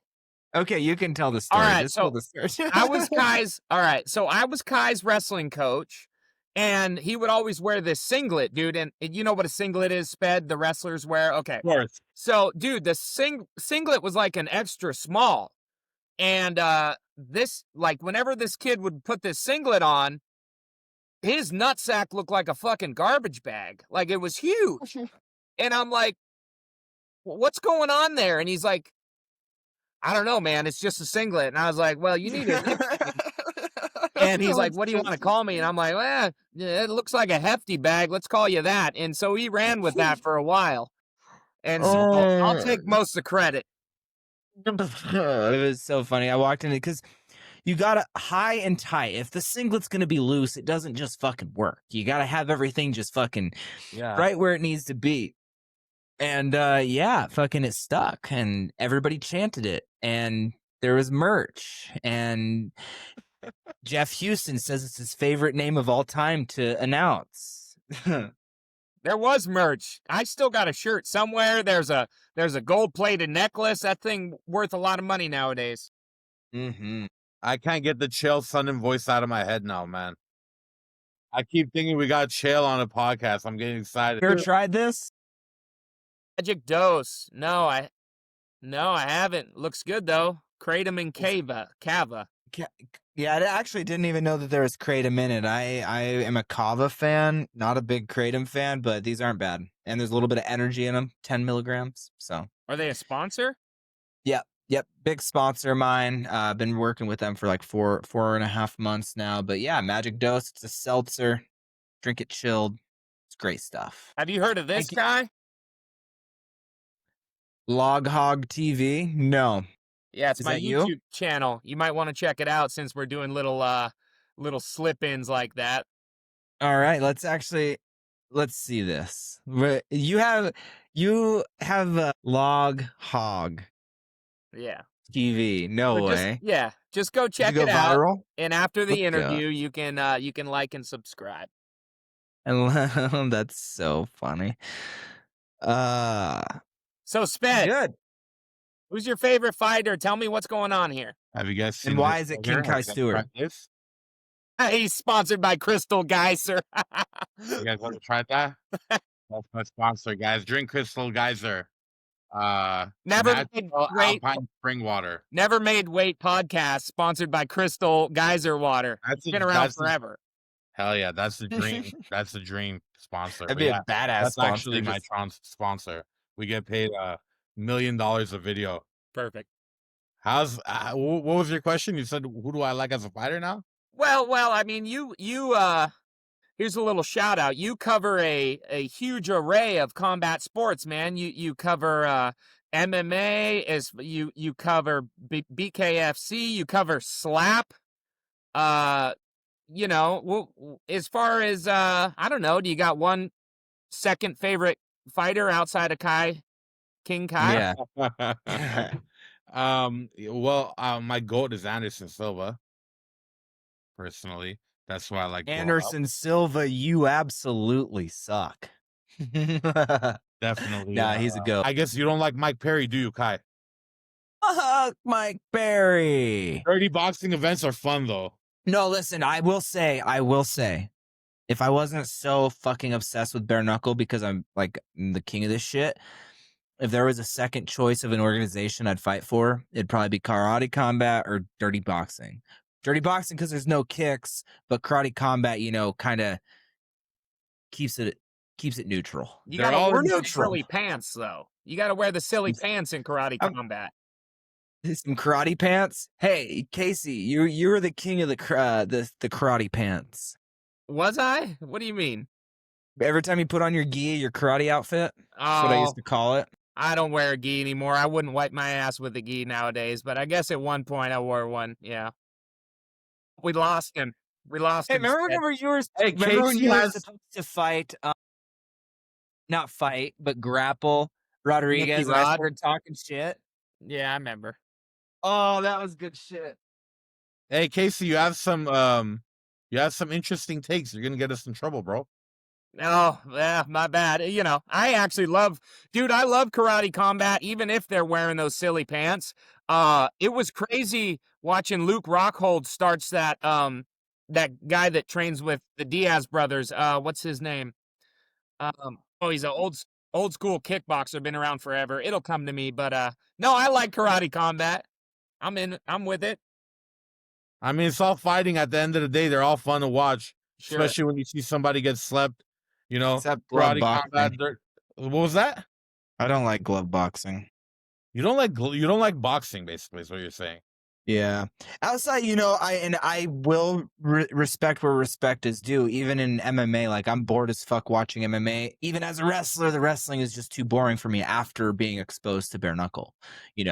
S1: Okay, you can tell the story.
S5: All right,
S1: Just
S5: so
S1: tell the story.
S5: I was Kai's wrestling coach, and he would always wear this singlet, dude. And you know what a singlet is, Sped? The wrestlers wear. Okay,
S4: Of course.
S5: so dude, the singlet was like an extra small, and this like whenever this kid would put this singlet on, his nutsack looked like a fucking garbage bag. Like it was huge, and I'm like, what's going on there? And he's like, I don't know, man. It's just a singlet. And I was like, well, you need a. And he's like, what do you want to call me? And I'm like, well, it looks like a hefty bag. Let's call you that. And so he ran with that for a while. And so I'll take most of the credit.
S1: It was so funny. I walked in because you got to high and tight. If the singlet's going to be loose, it doesn't just fucking work. You got to have everything just fucking right where it needs to be. And yeah, fucking it stuck and everybody chanted it and there was merch and Jeff Houston says it's his favorite name of all time to announce.
S5: There was merch. I still got a shirt somewhere. There's a gold-plated necklace. That thing worth a lot of money nowadays.
S1: Mm-hmm.
S4: I can't get the Chael Sonnen voice out of my head now, man. I keep thinking we got Chael on a podcast. I'm getting excited.
S1: You ever tried this?
S5: Magic Dose. No, I haven't. Looks good though. Kratom and Kava.
S1: Yeah, I actually didn't even know that there was Kratom in it. I am a Kava fan, not a big Kratom fan, but these aren't bad. And there's a little bit of energy in them, 10 milligrams. So
S5: are they a sponsor?
S1: Yep. Big sponsor of mine. I've been working with them for like 4.5 months now. But yeah, Magic Dose. It's a seltzer. Drink it chilled. It's great stuff.
S5: Have you heard of this guy?
S1: Log Hawg TV? No.
S5: Yeah, it's
S1: Is
S5: my
S1: that
S5: YouTube
S1: you?
S5: channel. You might want to check it out since we're doing little slip-ins like that.
S1: All right, let's see this. You have Log Hawg
S5: Yeah.
S1: TV. No way.
S5: Just go check
S1: Did you
S5: it
S1: go
S5: out.
S1: viral?
S5: And after the
S1: Look,
S5: interview, you can like and subscribe.
S1: And that's so funny.
S5: So Sped,
S1: Good.
S5: who's your favorite fighter? Tell me what's going on here.
S4: Have you guys seen
S1: And why
S4: this
S1: is it
S4: here?
S1: King Kai
S4: Have you guys
S1: Stewart?
S4: tried this?
S5: He's sponsored by Crystal Geyser.
S4: You guys want to try that? That's my sponsor, guys. Drink Crystal Geyser.
S5: Never made weight.
S4: Alpine spring water.
S5: Never made weight podcast sponsored by Crystal Geyser water. It's been around forever.
S4: Hell yeah, that's the dream. That's the dream sponsor.
S1: That'd be a badass
S4: That's
S1: sponsor.
S4: actually my sponsor. We get paid $1 million a video.
S5: Perfect.
S4: How's what was your question? You said who do I like as a fighter now?
S5: Well, I mean, you here's a little shout out. You cover a huge array of combat sports, man. You cover MMA, as you cover BKFC, you cover slap. You know, as far as I don't know, do you got one second favorite fighter outside of King Kai?
S1: Yeah.
S4: Well, my GOAT is Anderson Silva. Personally, that's why I like
S1: Anderson Silva, you absolutely suck.
S4: Definitely.
S1: Nah, he's a goat.
S4: I guess you don't like Mike Perry, do you, Kai?
S1: Mike Perry.
S4: Dirty boxing events are fun though.
S1: No, listen, I will say, if I wasn't so fucking obsessed with bare knuckle because I'm like the king of this shit, if there was a second choice of an organization I'd fight for, it'd probably be Karate Combat or Dirty Boxing. Dirty Boxing because there's no kicks, but Karate Combat, you know, kind of keeps it neutral.
S5: You gotta wear the silly pants though. You gotta wear the silly pants in Karate Combat.
S1: Some karate pants. Hey, Casey, you were the king of the karate pants.
S5: Was I? What do you mean?
S1: Every time you put on your gi, your karate outfit. That's what I used to call it.
S5: I don't wear a gi anymore. I wouldn't wipe my ass with a gi nowadays, but I guess at one point I wore one. Yeah. We lost him.
S1: Hey, remember whenever you were?
S4: Hey,
S1: remember when
S4: Casey
S1: you were
S4: has-
S1: supposed to fight? Not fight, but grapple Rodriguez. And I
S5: Rod?
S1: started talking shit.
S5: Yeah, I remember.
S1: Oh, that was good shit.
S4: Hey, Casey, you have some interesting takes. You're gonna get us in trouble, bro.
S5: Oh, yeah, my bad. You know, I actually love Karate Combat, even if they're wearing those silly pants. It was crazy watching Luke Rockhold starts that that guy that trains with the Diaz brothers. What's his name? He's an old school kickboxer, been around forever. It'll come to me, but no, I like karate combat. I'm with it.
S4: I mean, it's all fighting. At the end of the day, they're all fun to watch,
S5: Sure.
S4: especially when you see somebody get slept. You know,
S1: Except glove
S4: karate combat.
S1: boxing.
S4: What was that?
S1: I don't like glove boxing.
S4: You don't like boxing, basically, is what you're saying.
S1: Yeah. Outside, I will respect where respect is due. Even in MMA, like I'm bored as fuck watching MMA. Even as a wrestler, the wrestling is just too boring for me after being exposed to bare knuckle. It's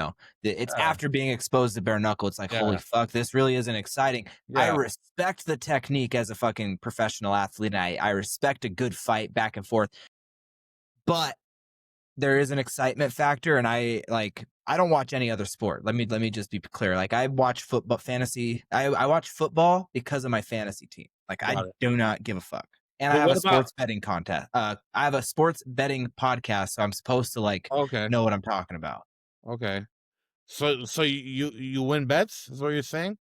S4: Yeah.
S1: after being exposed to bare knuckle. It's like, holy
S4: Yeah.
S1: fuck, this really isn't exciting. I
S4: Yeah.
S1: respect the technique as a fucking professional athlete. And I respect a good fight back and forth. But there is an excitement factor, and I don't watch any other sport. Let me just be clear. Like I watch football fantasy. I watch football because of my fantasy team. Like I
S4: Got it.
S1: do not give a fuck. And
S4: But
S1: I have
S4: what
S1: a
S4: about-
S1: sports betting contest. I have a sports betting podcast, so I'm supposed to
S4: Okay.
S1: know what I'm talking about.
S4: Okay. So you win bets, is what you're saying?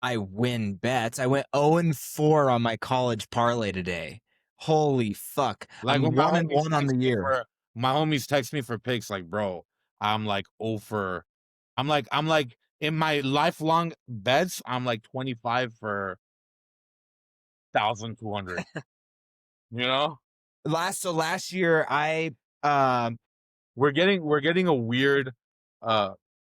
S1: I win bets. I went 0-4 on my college parlay today. Holy fuck.
S4: Like
S1: I'm
S4: when my
S1: 1-1
S4: homies
S1: on
S4: text
S1: the
S4: me
S1: year.
S4: my homies text me for picks, like, bro, I'm like over. I'm like in my lifelong bets, I'm like 25 for 1,200. You know?
S1: Last year I
S4: We're getting a weird
S5: What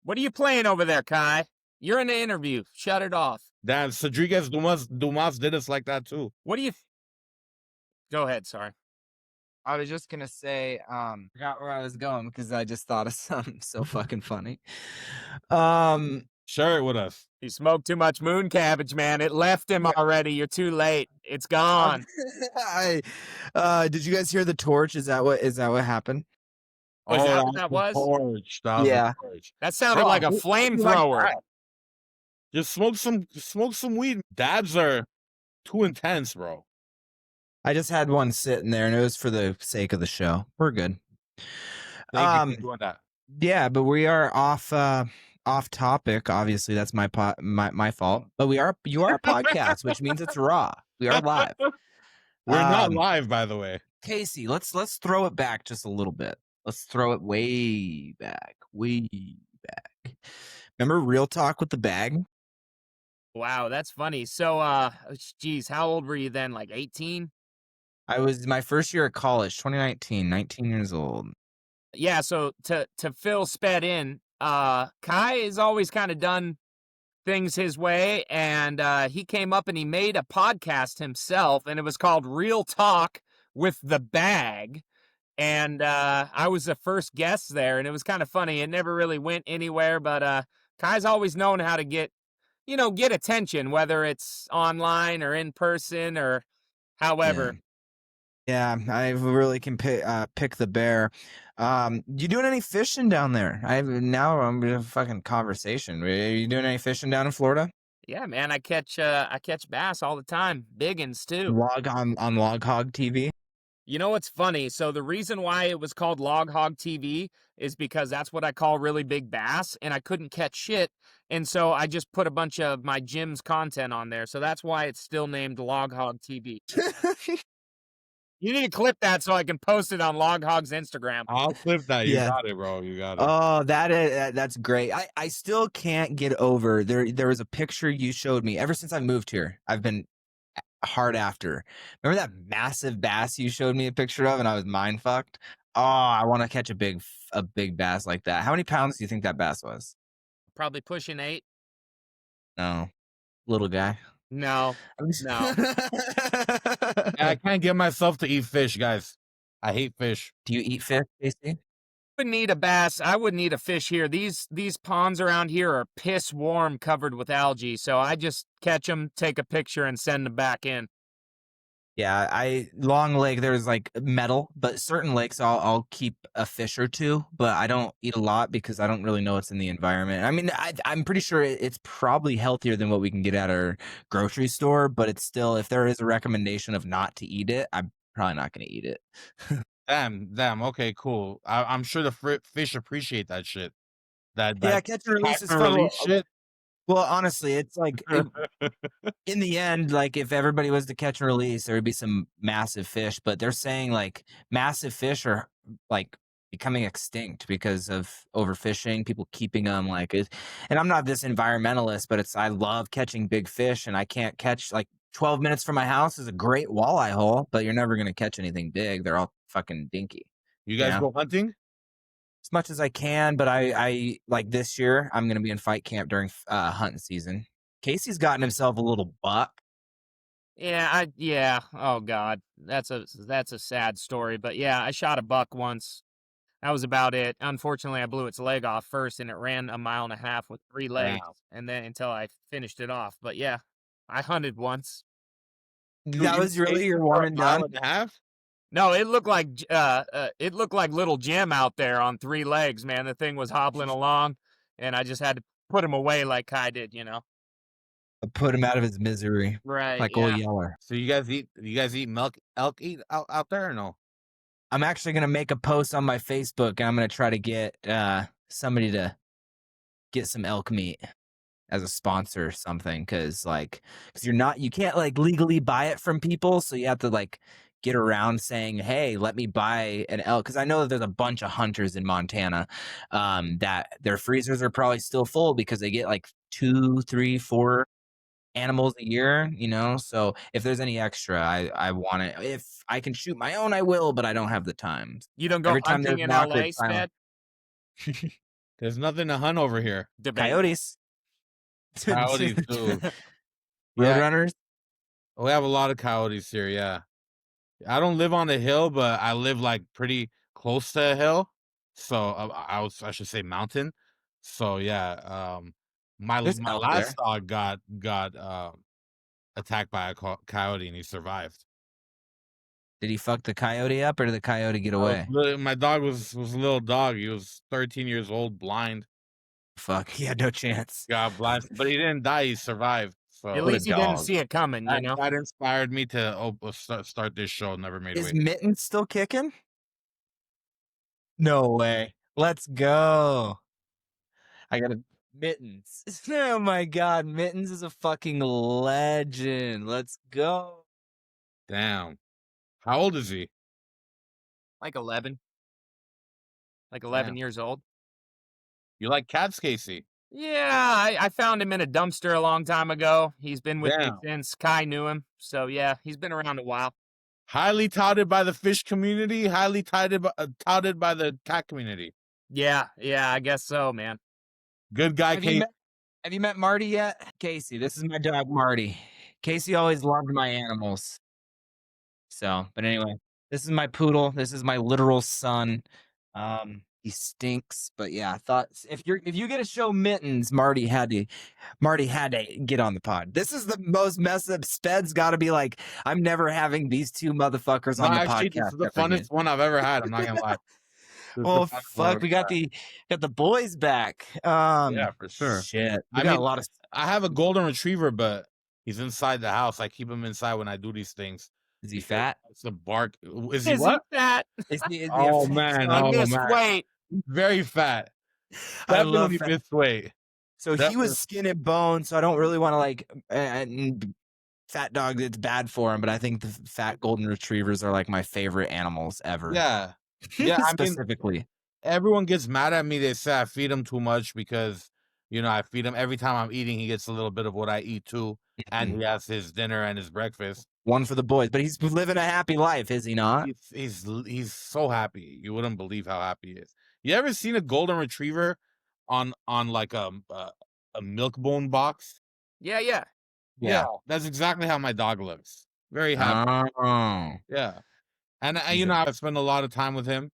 S5: are you playing over there, Kai? You're in the interview. Shut it off.
S4: damn, Rodriguez Dumas did us like that too.
S5: What do you? Go ahead. Sorry.
S1: I was just gonna say, forgot where I was going because I just thought of something so fucking funny.
S4: Share it with us.
S5: You smoked too much moon cabbage, man. It left him already. You're too late. It's gone.
S1: Did you guys hear the torch? Is that what happened?
S5: Was that what that was?
S4: Torch. That was
S1: Yeah.
S4: a torch.
S5: That sounded
S4: Bro,
S5: like a
S4: who fucking like
S5: flamethrower.
S4: that? Just smoke some weed. Dabs are too intense, bro.
S1: I just had one sitting there, and it was for the sake of the show. We're good.
S4: Thank you for doing that.
S1: Yeah, but we are off topic. Obviously, that's my fault. But you are a podcast, which means it's raw. We are live.
S4: We're not live, by the way.
S1: Casey, let's throw it back just a little bit. Let's throw it way back. Remember Real Talk with the Bag?
S5: Wow, that's funny. So, geez, how old were you then? Like 18?
S1: I was my first year at college, 2019, 19 years old.
S5: Yeah. So to fill sped in, Kai has always kind of done things his way, and he came up and he made a podcast himself, and it was called Real Talk with the Bag. And I was the first guest there, and it was kind of funny. It never really went anywhere, but Kai's always known how to get attention, whether it's online or in person or however.
S1: Yeah, I really can pick the bear. You doing any fishing down there? I'm in a fucking conversation. Are you doing any fishing down in Florida?
S5: Yeah, man, I catch bass all the time, big uns too.
S1: On Log Hawg TV.
S5: You know what's funny? So the reason why it was called Log Hawg TV is because that's what I call really big bass, and I couldn't catch shit, and so I just put a bunch of my gym's content on there. So that's why it's still named Log Hawg TV. You need to clip that so I can post it on Log Hawg's Instagram.
S4: I'll clip that. You
S1: Yeah.
S4: got it, bro. You got it.
S1: Oh, that's great. I still can't get over there was a picture you showed me. Ever since I moved here, I've been hard after. Remember that massive bass you showed me a picture of, and I was mind fucked? Oh, I want to catch a big bass like that. How many pounds do you think that bass was?
S5: Probably pushing 8.
S1: No, little guy.
S5: No. No.
S4: I can't get myself to eat fish, guys. I hate fish.
S1: Do you eat fish, Casey?
S5: Wouldn't eat a bass. I wouldn't eat a fish here. These ponds around here are piss warm, covered with algae. So I just catch them, take a picture, and send them back in.
S1: Yeah, Long Lake, there's like metal, but certain lakes I'll keep a fish or two, but I don't eat a lot because I don't really know what's in the environment. I mean, I'm pretty sure it's probably healthier than what we can get at our grocery store, but it's still, if there is a recommendation of not to eat it, I'm probably not going to eat it.
S4: Damn. Okay, cool. I'm sure the fish appreciate that shit. that
S1: catch and release
S4: catch
S1: is
S4: and
S1: fun.
S4: release shit.
S1: Well, honestly, it's like in the end, like if everybody was to catch and release, there would be some massive fish. But they're saying like massive fish are like becoming extinct because of overfishing, people keeping them like it. And I'm not this environmentalist, but I love catching big fish, and I can't catch like 12 minutes from my house is a great walleye hole, but you're never gonna catch anything big. They're all fucking dinky.
S4: You guys go hunting?
S1: As much as I can, but I like this year I'm gonna be in fight camp during hunting season. Casey's gotten himself a little buck.
S5: Yeah. Oh God, that's a sad story. But yeah, I shot a buck once. That was about it. Unfortunately, I blew its leg off first, and it ran 1.5 miles with 3 legs,
S4: Wow.
S5: and then until I finished it off. But yeah, I hunted once.
S1: That
S4: You
S1: was really
S4: ate
S1: your
S4: for
S1: one
S4: a
S1: and
S4: mile
S1: done.
S4: and a half?
S5: No, it looked like little Jim out there on 3 legs, man. The thing was hobbling along, and I just had to put him away like Kai did, you know.
S1: Put him out of his misery,
S5: Right?
S1: like old
S5: Yeah.
S1: Yeller.
S4: So you guys eat elk eat out there or no?
S1: I'm actually gonna make a post on my Facebook, and I'm gonna try to get somebody to get some elk meat as a sponsor or something, because you can't like legally buy it from people, so you have to like get around saying, hey, let me buy an elk, because I know that there's a bunch of hunters in Montana that their freezers are probably still full because they get like 2, 3, 4 animals a year, so if there's any extra, I want it. If I can shoot my own, I will, but I don't have the time.
S5: You don't go
S1: Every time
S5: hunting
S1: there's
S5: in
S1: an awkward
S5: LA,
S1: silence.
S5: Sped?
S4: There's nothing to hunt over here.
S5: Debate.
S1: Coyotes.
S4: Coyotes too.
S1: Roadrunners.
S4: We have a lot of coyotes here, yeah. I don't live on a hill, but I live like pretty close to a hill. So I should say mountain. So yeah, my
S1: There's
S4: my
S1: elk
S4: last
S1: there.
S4: dog got attacked by a coyote and he survived.
S1: Did he fuck the coyote up, or did the coyote get away?
S4: My dog was a little dog. He was 13 years old, blind.
S1: Fuck, he had no chance.
S4: Got blasted, but he didn't die. He survived. So
S5: At
S1: What a
S5: least he didn't
S1: dog.
S5: see it coming, you know.
S4: that inspired me to start this show. Never made
S1: Is
S4: weight.
S1: Mittens still kicking? No way. Let's go. I got Mittens. Oh my god, Mittens is a fucking legend. Let's go.
S4: Damn. How old is he?
S5: Like 11. Like 11
S4: Damn.
S5: years old.
S4: You like cats, Casey?
S5: Yeah, I found him in a dumpster a long time ago. He's been with me
S4: Damn.
S5: since Kai knew him. So yeah, he's been around a while.
S4: Highly touted by the fish community, highly touted by the cat community.
S5: Yeah, I guess so, man.
S4: Good guy, Casey.
S1: Have you met Marty yet? Casey, this is my dog, Marty. Casey always loved my animals. So, but anyway, this is my poodle. This is my literal son. He stinks, but yeah, I thought if you get to show Mittens, Marty had to get on the pod. This is the most messed up. Sped's got to be like, I'm never having these two motherfuckers on the
S4: Actually,
S1: podcast.
S4: this is the funnest one I've ever had. I'm not gonna lie.
S1: Oh fuck, we got the boys back.
S4: Yeah, for sure.
S1: Shit,
S4: I
S1: got
S4: mean,
S1: a lot of.
S4: I have a golden retriever, but he's inside the house. I keep him inside when I do these things.
S1: Is he fat?
S4: It's a bark. Is he
S5: Is
S4: what?
S5: he fat?
S1: Is he a
S4: Oh
S1: fat
S4: man,
S1: son?
S4: oh
S5: He missed
S4: man,
S5: weight.
S4: very fat.
S1: I love
S4: Definitely
S1: fat.
S4: missed weight.
S1: So he
S4: Definitely.
S1: was skin and bone, so I don't really want to like fat dog. It's bad for him, but I think the fat golden retrievers are like my favorite animals ever.
S4: Yeah, yeah. I mean,
S1: specifically.
S4: everyone gets mad at me. They say I feed him too much because, I feed him every time I'm eating. He gets a little bit of what I eat too, and he has his dinner and his breakfast.
S1: One for the boys, but he's living a happy life, is he not?
S4: He's so happy. You wouldn't believe how happy he is. You ever seen a golden retriever on like a milk bone box?
S5: Yeah.
S4: Yeah, that's exactly how my dog looks. Very happy.
S1: Oh.
S4: Yeah, and I spend a lot of time with him.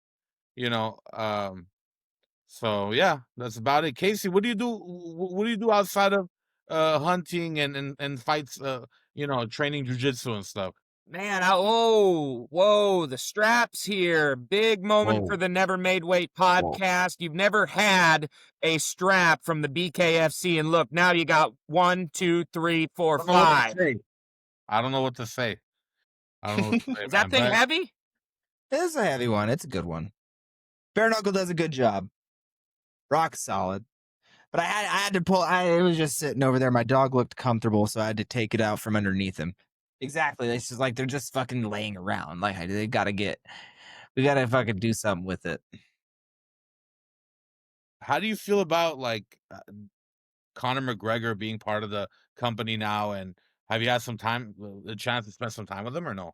S4: So yeah, that's about it. Casey, what do you do? What do you do outside of hunting and fights? Training jujitsu and stuff.
S5: Man, whoa, the straps here. Big moment
S1: Whoa.
S5: for the Never Made Weight podcast. You've never had a strap from the BKFC, and look, now you got 1, 2, 3, 4, 5.
S4: I don't know what to say. I don't know what to say.
S5: Is that thing heavy?
S1: It is a heavy one. It's a good one. Bare Knuckle does a good job. Rock solid. But I had to pull. It was just sitting over there. My dog looked comfortable, so I had to take it out from underneath him. Exactly. It's just like they're just fucking laying around. Like we gotta fucking do something with it.
S4: How do you feel about like Conor McGregor being part of the company now? And have you had the chance to spend some time with him or no?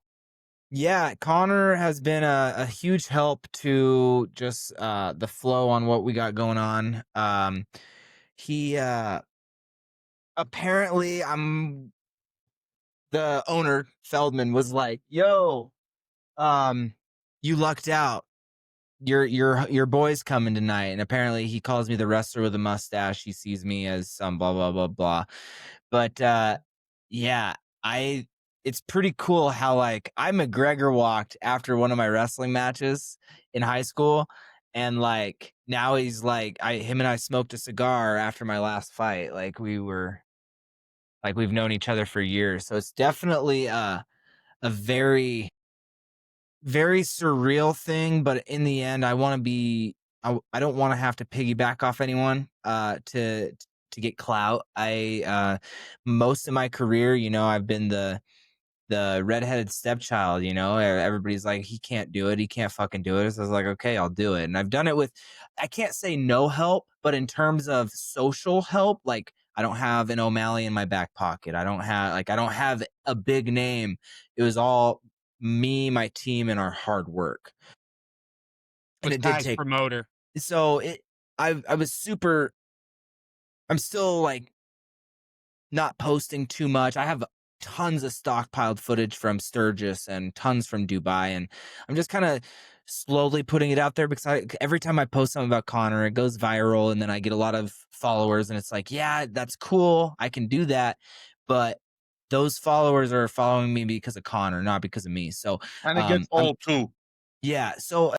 S1: Yeah, Connor has been a huge help to just the flow on what we got going on. He apparently the owner Feldman was like, "Yo, you lucked out. Your boy's coming tonight." And apparently he calls me the wrestler with a mustache. He sees me as some blah blah blah blah. But yeah, it's pretty cool how like I McGregor walked after one of my wrestling matches in high school, and like now he's like him and I smoked a cigar after my last fight. Like we've known each other for years. So it's definitely a very very surreal thing, but in the end, I want to be. I don't want to have to piggyback off anyone to get clout. Most of my career, I've been the redheaded stepchild. Everybody's like, he can't do it, he can't fucking do it. So I was like, okay, I'll do it, and I've done it with. I can't say no help, but in terms of social help, like I don't have an O'Malley in my back pocket. I don't have a big name. It was all me, my team, and our hard work. And
S5: Was
S1: it did
S5: Kai's
S1: take.
S5: promoter.
S1: So I was super. I'm still like not posting too much. I have tons of stockpiled footage from Sturgis and tons from Dubai, and I'm just kind of slowly putting it out there because every time I post something about Connor, it goes viral, and then I get a lot of followers, and it's like, yeah, that's cool, I can do that, but those followers are following me because of Connor, not because of me. So,
S4: And it gets old too.
S1: yeah. So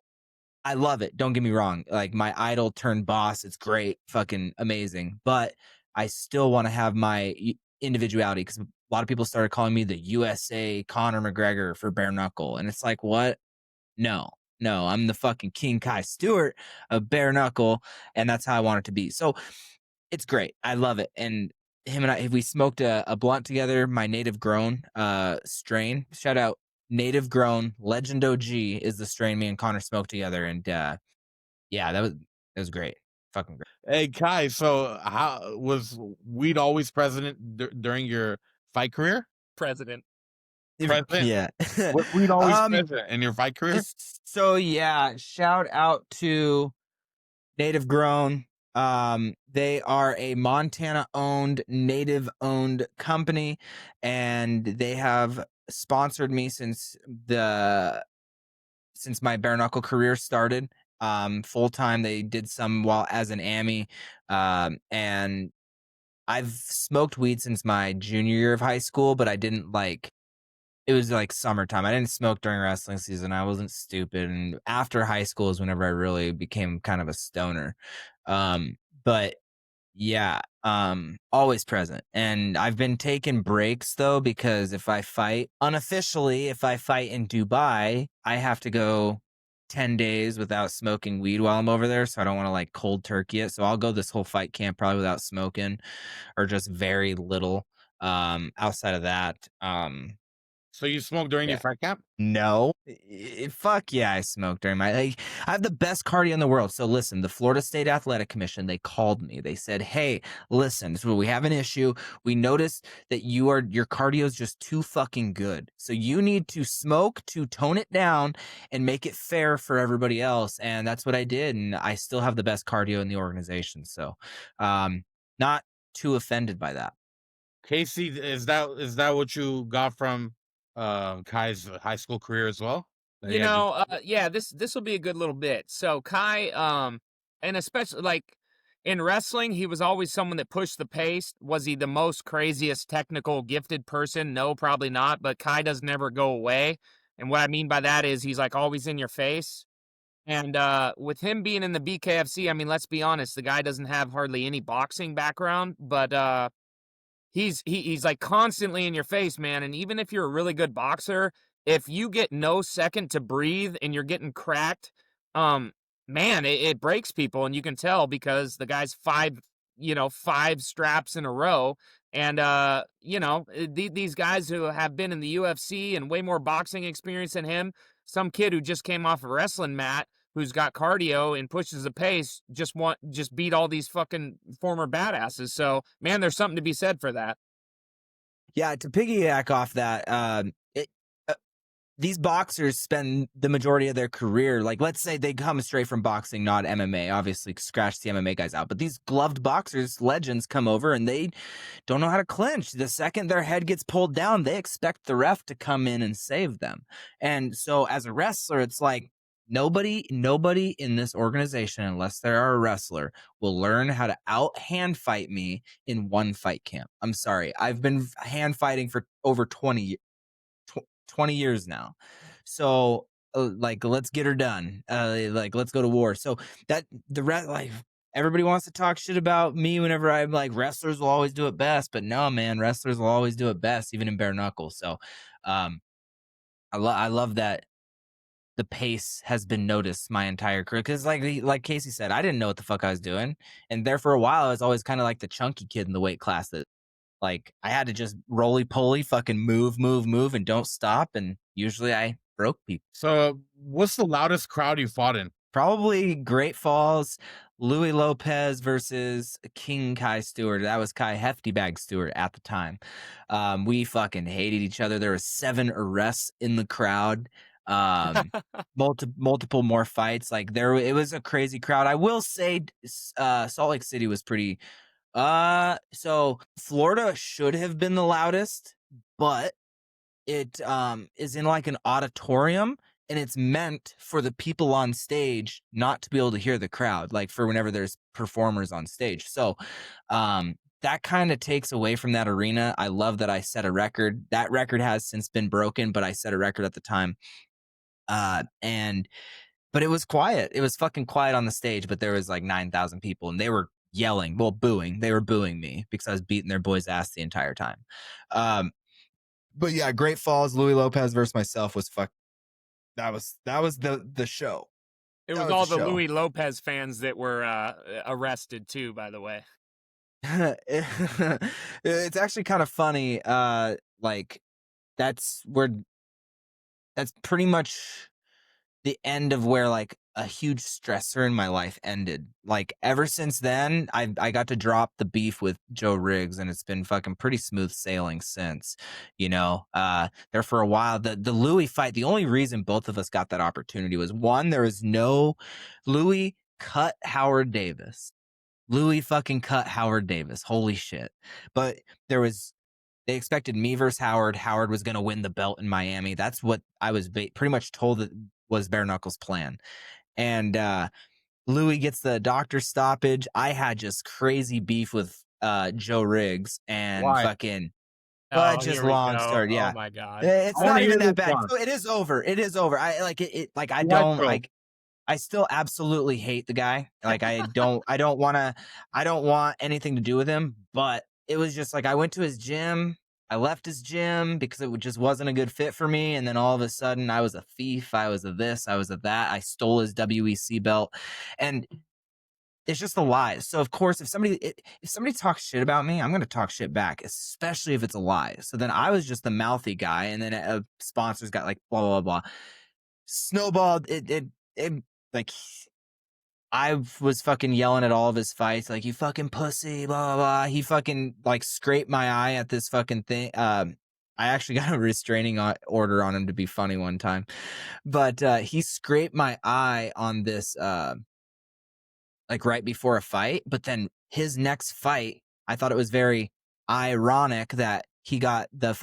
S1: I love it. Don't get me wrong. Like my idol turned boss. It's great. Fucking amazing. But I still want to have my individuality because a lot of people started calling me the USA Conor McGregor for bare knuckle. And it's like, what? No, I'm the fucking King Kai Stewart of bare knuckle. And that's how I want it to be. So it's great. I love it. And him and we smoked a blunt together, my native grown strain. Shout out native grown legend OG is the strain me and Connor smoked together. And yeah, that was great. Fucking great.
S4: Hey Kai, so how was weed always present during your fight career?
S5: President.
S4: Present?
S1: Yeah.
S4: Was weed always present in your fight career?
S1: So yeah, shout out to native grown. They are a Montana owned, native owned company, and they have sponsored me since my bare knuckle career started. Full time. They did some while as an AMI. And I've smoked weed since my junior year of high school, but I didn't it was like summertime. I didn't smoke during wrestling season. I wasn't stupid. And after high school is whenever I really became kind of a stoner. But yeah, always present. And I've been taking breaks though, because if I fight in Dubai, I have to go 10 days without smoking weed while I'm over there. So I don't want to like cold turkey it. So I'll go this whole fight camp probably without smoking or just very little. Outside of that,
S4: So you smoked during
S1: yeah.
S4: your fight camp?
S1: No. Fuck yeah, I smoked during I have the best cardio in the world. So listen, the Florida State Athletic Commission, they called me. They said, hey, listen, so we have an issue. We noticed that your cardio is just too fucking good. So you need to smoke to tone it down and make it fair for everybody else. And that's what I did. And I still have the best cardio in the organization. So not too offended by that.
S4: Casey, is that what you got from Kai's high school career as well?
S5: Yeah, this will be a good little bit. So Kai, and especially like in wrestling, he was always someone that pushed the pace. Was he the most craziest technical gifted person? No, probably not. But Kai doesn't ever go away. And what I mean by that is he's like always in your face. And with him being in the BKFC, I mean, let's be honest, the guy doesn't have hardly any boxing background, but he's like constantly in your face, man. And even if you're a really good boxer, if you get no second to breathe and you're getting cracked, man, it breaks people, and you can tell because the guy's 5 straps in a row. And, these guys who have been in the UFC and way more boxing experience than him, some kid who just came off a wrestling mat, who's got cardio and pushes the pace, just beat all these fucking former badasses. So, man, there's something to be said for that.
S1: Yeah, to piggyback off that, these boxers spend the majority of their career, like, let's say they come straight from boxing, not MMA, obviously scratch the MMA guys out, but these gloved boxers, legends, come over and they don't know how to clinch. The second their head gets pulled down, they expect the ref to come in and save them. And so as a wrestler, it's like nobody in this organization, unless they are a wrestler, will learn how to out hand fight me in one fight camp. I'm sorry. I've been hand fighting for over 20 years now. So like, let's get her done. Like, let's go to war. So that like, everybody wants to talk shit about me whenever I'm like, wrestlers will always do it best, but no, man, wrestlers will always do it best, even in bare knuckle. So I love that the pace has been noticed my entire career, because like Casey said, I didn't know what the fuck I was doing, and there for a while I was always kind of like the chunky kid in the weight class that, like, I had to just roly-poly fucking move, and don't stop, and usually I broke people.
S4: So, what's the loudest crowd you fought in?
S1: Probably Great Falls, Louis Lopez versus King Kai Stewart. That was Kai Hefty Bag Stewart at the time. We fucking hated each other. There were 7 arrests in the crowd. Multiple more fights. Like, it was a crazy crowd. I will say, Salt Lake City was pretty. So Florida should have been the loudest, but it is in like an auditorium, and it's meant for the people on stage not to be able to hear the crowd, like for whenever there's performers on stage. So that kind of takes away from that arena. I love that I set a record. That record has since been broken, but I set a record at the time. But it was quiet. It was fucking quiet on the stage, but there was like 9,000 people, and they were yelling, well, booing. They were booing me because I was beating their boy's ass the entire time. But yeah, Great Falls, Louis Lopez versus myself was that was the show.
S5: It was all the Louis Lopez fans that were arrested too, by the way.
S1: It's actually kind of funny. Like, that's pretty much the end of where like a huge stressor in my life ended. Like, ever since then, I got to drop the beef with Joe Riggs, and it's been fucking pretty smooth sailing since. There for a while, the Louis fight, the only reason both of us got that opportunity was, one, there was no Louis cut Howard Davis. Louis fucking cut Howard Davis. Holy shit. But they expected me versus Howard. Howard was going to win the belt in Miami. That's what I was pretty much told that was bare knuckles plan. And Louis gets the doctor stoppage. I had just crazy beef with Joe Riggs, and
S4: Why?
S1: fucking just long story. Yeah.
S5: Oh my god.
S1: It's not even that bad. So it is over. It is over. I like it. Like, I don't like. I still absolutely hate the guy. Like, I don't want anything to do with him. But it was just like, I went to his gym. I left his gym because it just wasn't a good fit for me. And then all of a sudden, I was a thief. I was a this. I was a that. I stole his WEC belt. And it's just a lie. So, of course, if somebody talks shit about me, I'm going to talk shit back, especially if it's a lie. So then I was just the mouthy guy. And then sponsors got like, blah, blah, blah. Snowballed. It like, I was fucking yelling at all of his fights, like, you fucking pussy, blah, blah, blah. He fucking, like, scraped my eye at this fucking thing. I actually got a restraining order on him to be funny one time. But he scraped my eye on this, like, right before a fight. But then his next fight, I thought it was very ironic that he got the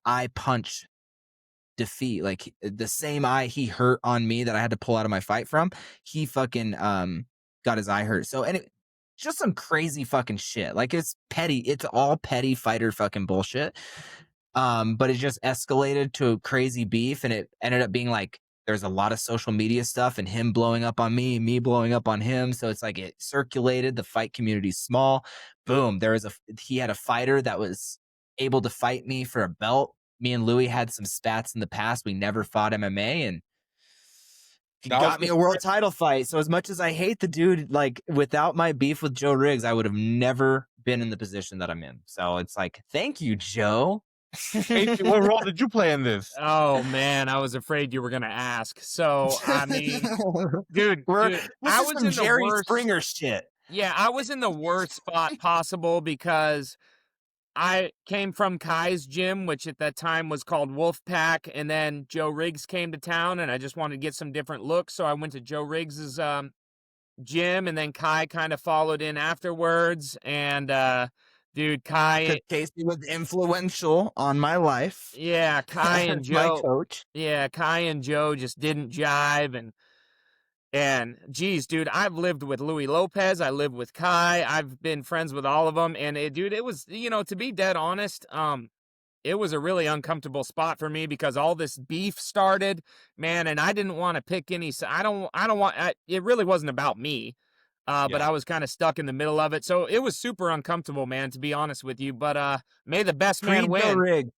S1: eye punch defeat. Like, the same eye he hurt on me that I had to pull out of my fight from, he fucking got his eye hurt. So, and it just some crazy fucking shit. Like, it's petty. It's all petty fighter fucking bullshit. But it just escalated to crazy beef, and it ended up being like, there's a lot of social media stuff, and him blowing up on me blowing up on him. So it's like, it circulated. The fight community's small. Boom. He had a fighter that was able to fight me for a belt. Me and Louis had some spats in the past. We never fought MMA, and He
S4: That was
S1: got me a world title fight. So as much as I hate the dude, like without my beef with Joe Riggs, I would have never been in the position that I'm in. So it's like, thank you, Joe.
S4: Casey, what role did you play in this?
S5: Oh man, I was afraid you were gonna ask. So I mean, dude,
S1: This
S5: I
S1: is
S5: was
S1: some
S5: in the
S1: Jerry
S5: worst.
S1: Springer shit.
S5: Yeah, I was in the worst spot possible because I came from Kai's gym, which at that time was called Wolfpack, and then Joe Riggs came to town, and I just wanted to get some different looks, so I went to Joe Riggs's gym, and then Kai kind of followed in afterwards, and dude,
S1: Because
S5: Kai,
S1: Casey was influential on my life.
S5: yeah, Kai and
S1: As my
S5: Joe,
S1: coach.
S5: yeah, Kai and Joe just didn't jive, and geez, dude, I've lived with Louis Lopez. I lived with Kai. I've been friends with all of them. And dude, it was, to be dead honest, it was a really uncomfortable spot for me because all this beef started, man, and I didn't want to pick any. It really wasn't about me. But
S1: Yeah.
S5: I was kind of stuck in the middle of it. So it was super uncomfortable, man, to be honest with you. But may the best man
S1: Pre-Joe
S5: win.
S1: Riggs.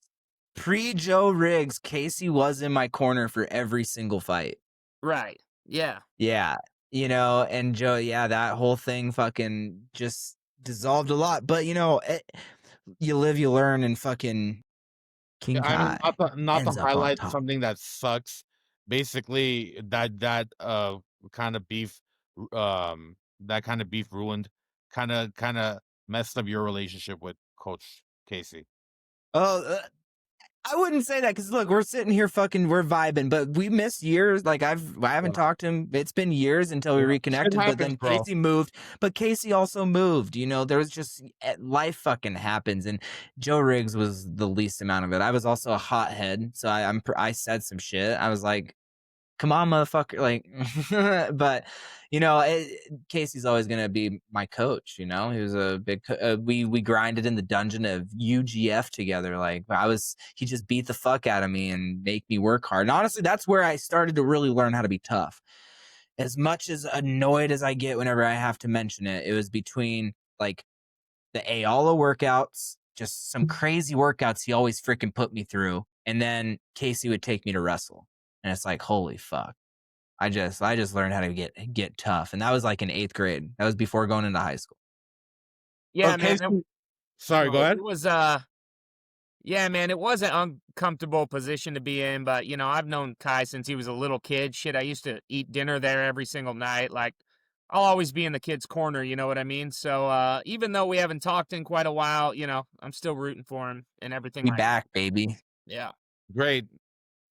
S1: Pre-Joe Riggs, Casey was in my corner for every single fight.
S5: Right. Yeah.
S1: Yeah. And Joe, yeah, that whole thing fucking just dissolved a lot. But, you live, you learn, and fucking King
S4: I mean,
S1: Kai
S4: not to
S1: ends up on
S4: highlight
S1: top.
S4: something that sucks. Basically, that kind of beef, that kind of beef ruined, kind of messed up your relationship with Coach Casey.
S1: Oh, I wouldn't say that because look, we're sitting here we're vibing, but we missed years. Like I haven't talked to him. It's been years until we reconnected. But then
S4: bro.
S1: Casey moved. But Casey also moved. There was just life fucking happens, and Joe Riggs was the least amount of it. I was also a hothead, so I said some shit. I was like, "Come on, motherfucker!" Like, but Casey's always gonna be my coach. He was a big. We grinded in the dungeon of UGF together. Like he just beat the fuck out of me and make me work hard. And honestly, that's where I started to really learn how to be tough. As much as annoyed as I get whenever I have to mention it, it was between like the Ayala workouts, just some crazy workouts he always freaking put me through, and then Casey would take me to wrestle, and it's like, holy fuck. I just learned how to get tough, and that was like in 8th grade. That was before going into high school.
S5: Yeah,
S4: Okay,
S5: man.
S4: Sorry, go ahead.
S5: It was yeah, man, it was an uncomfortable position to be in, but I've known Kai since he was a little kid. Shit, I used to eat dinner there every single night. Like, I'll always be in the kid's corner, you know what I mean? So even though we haven't talked in quite a while, I'm still rooting for him and everything.
S1: Be back, baby.
S5: Yeah.
S4: Great.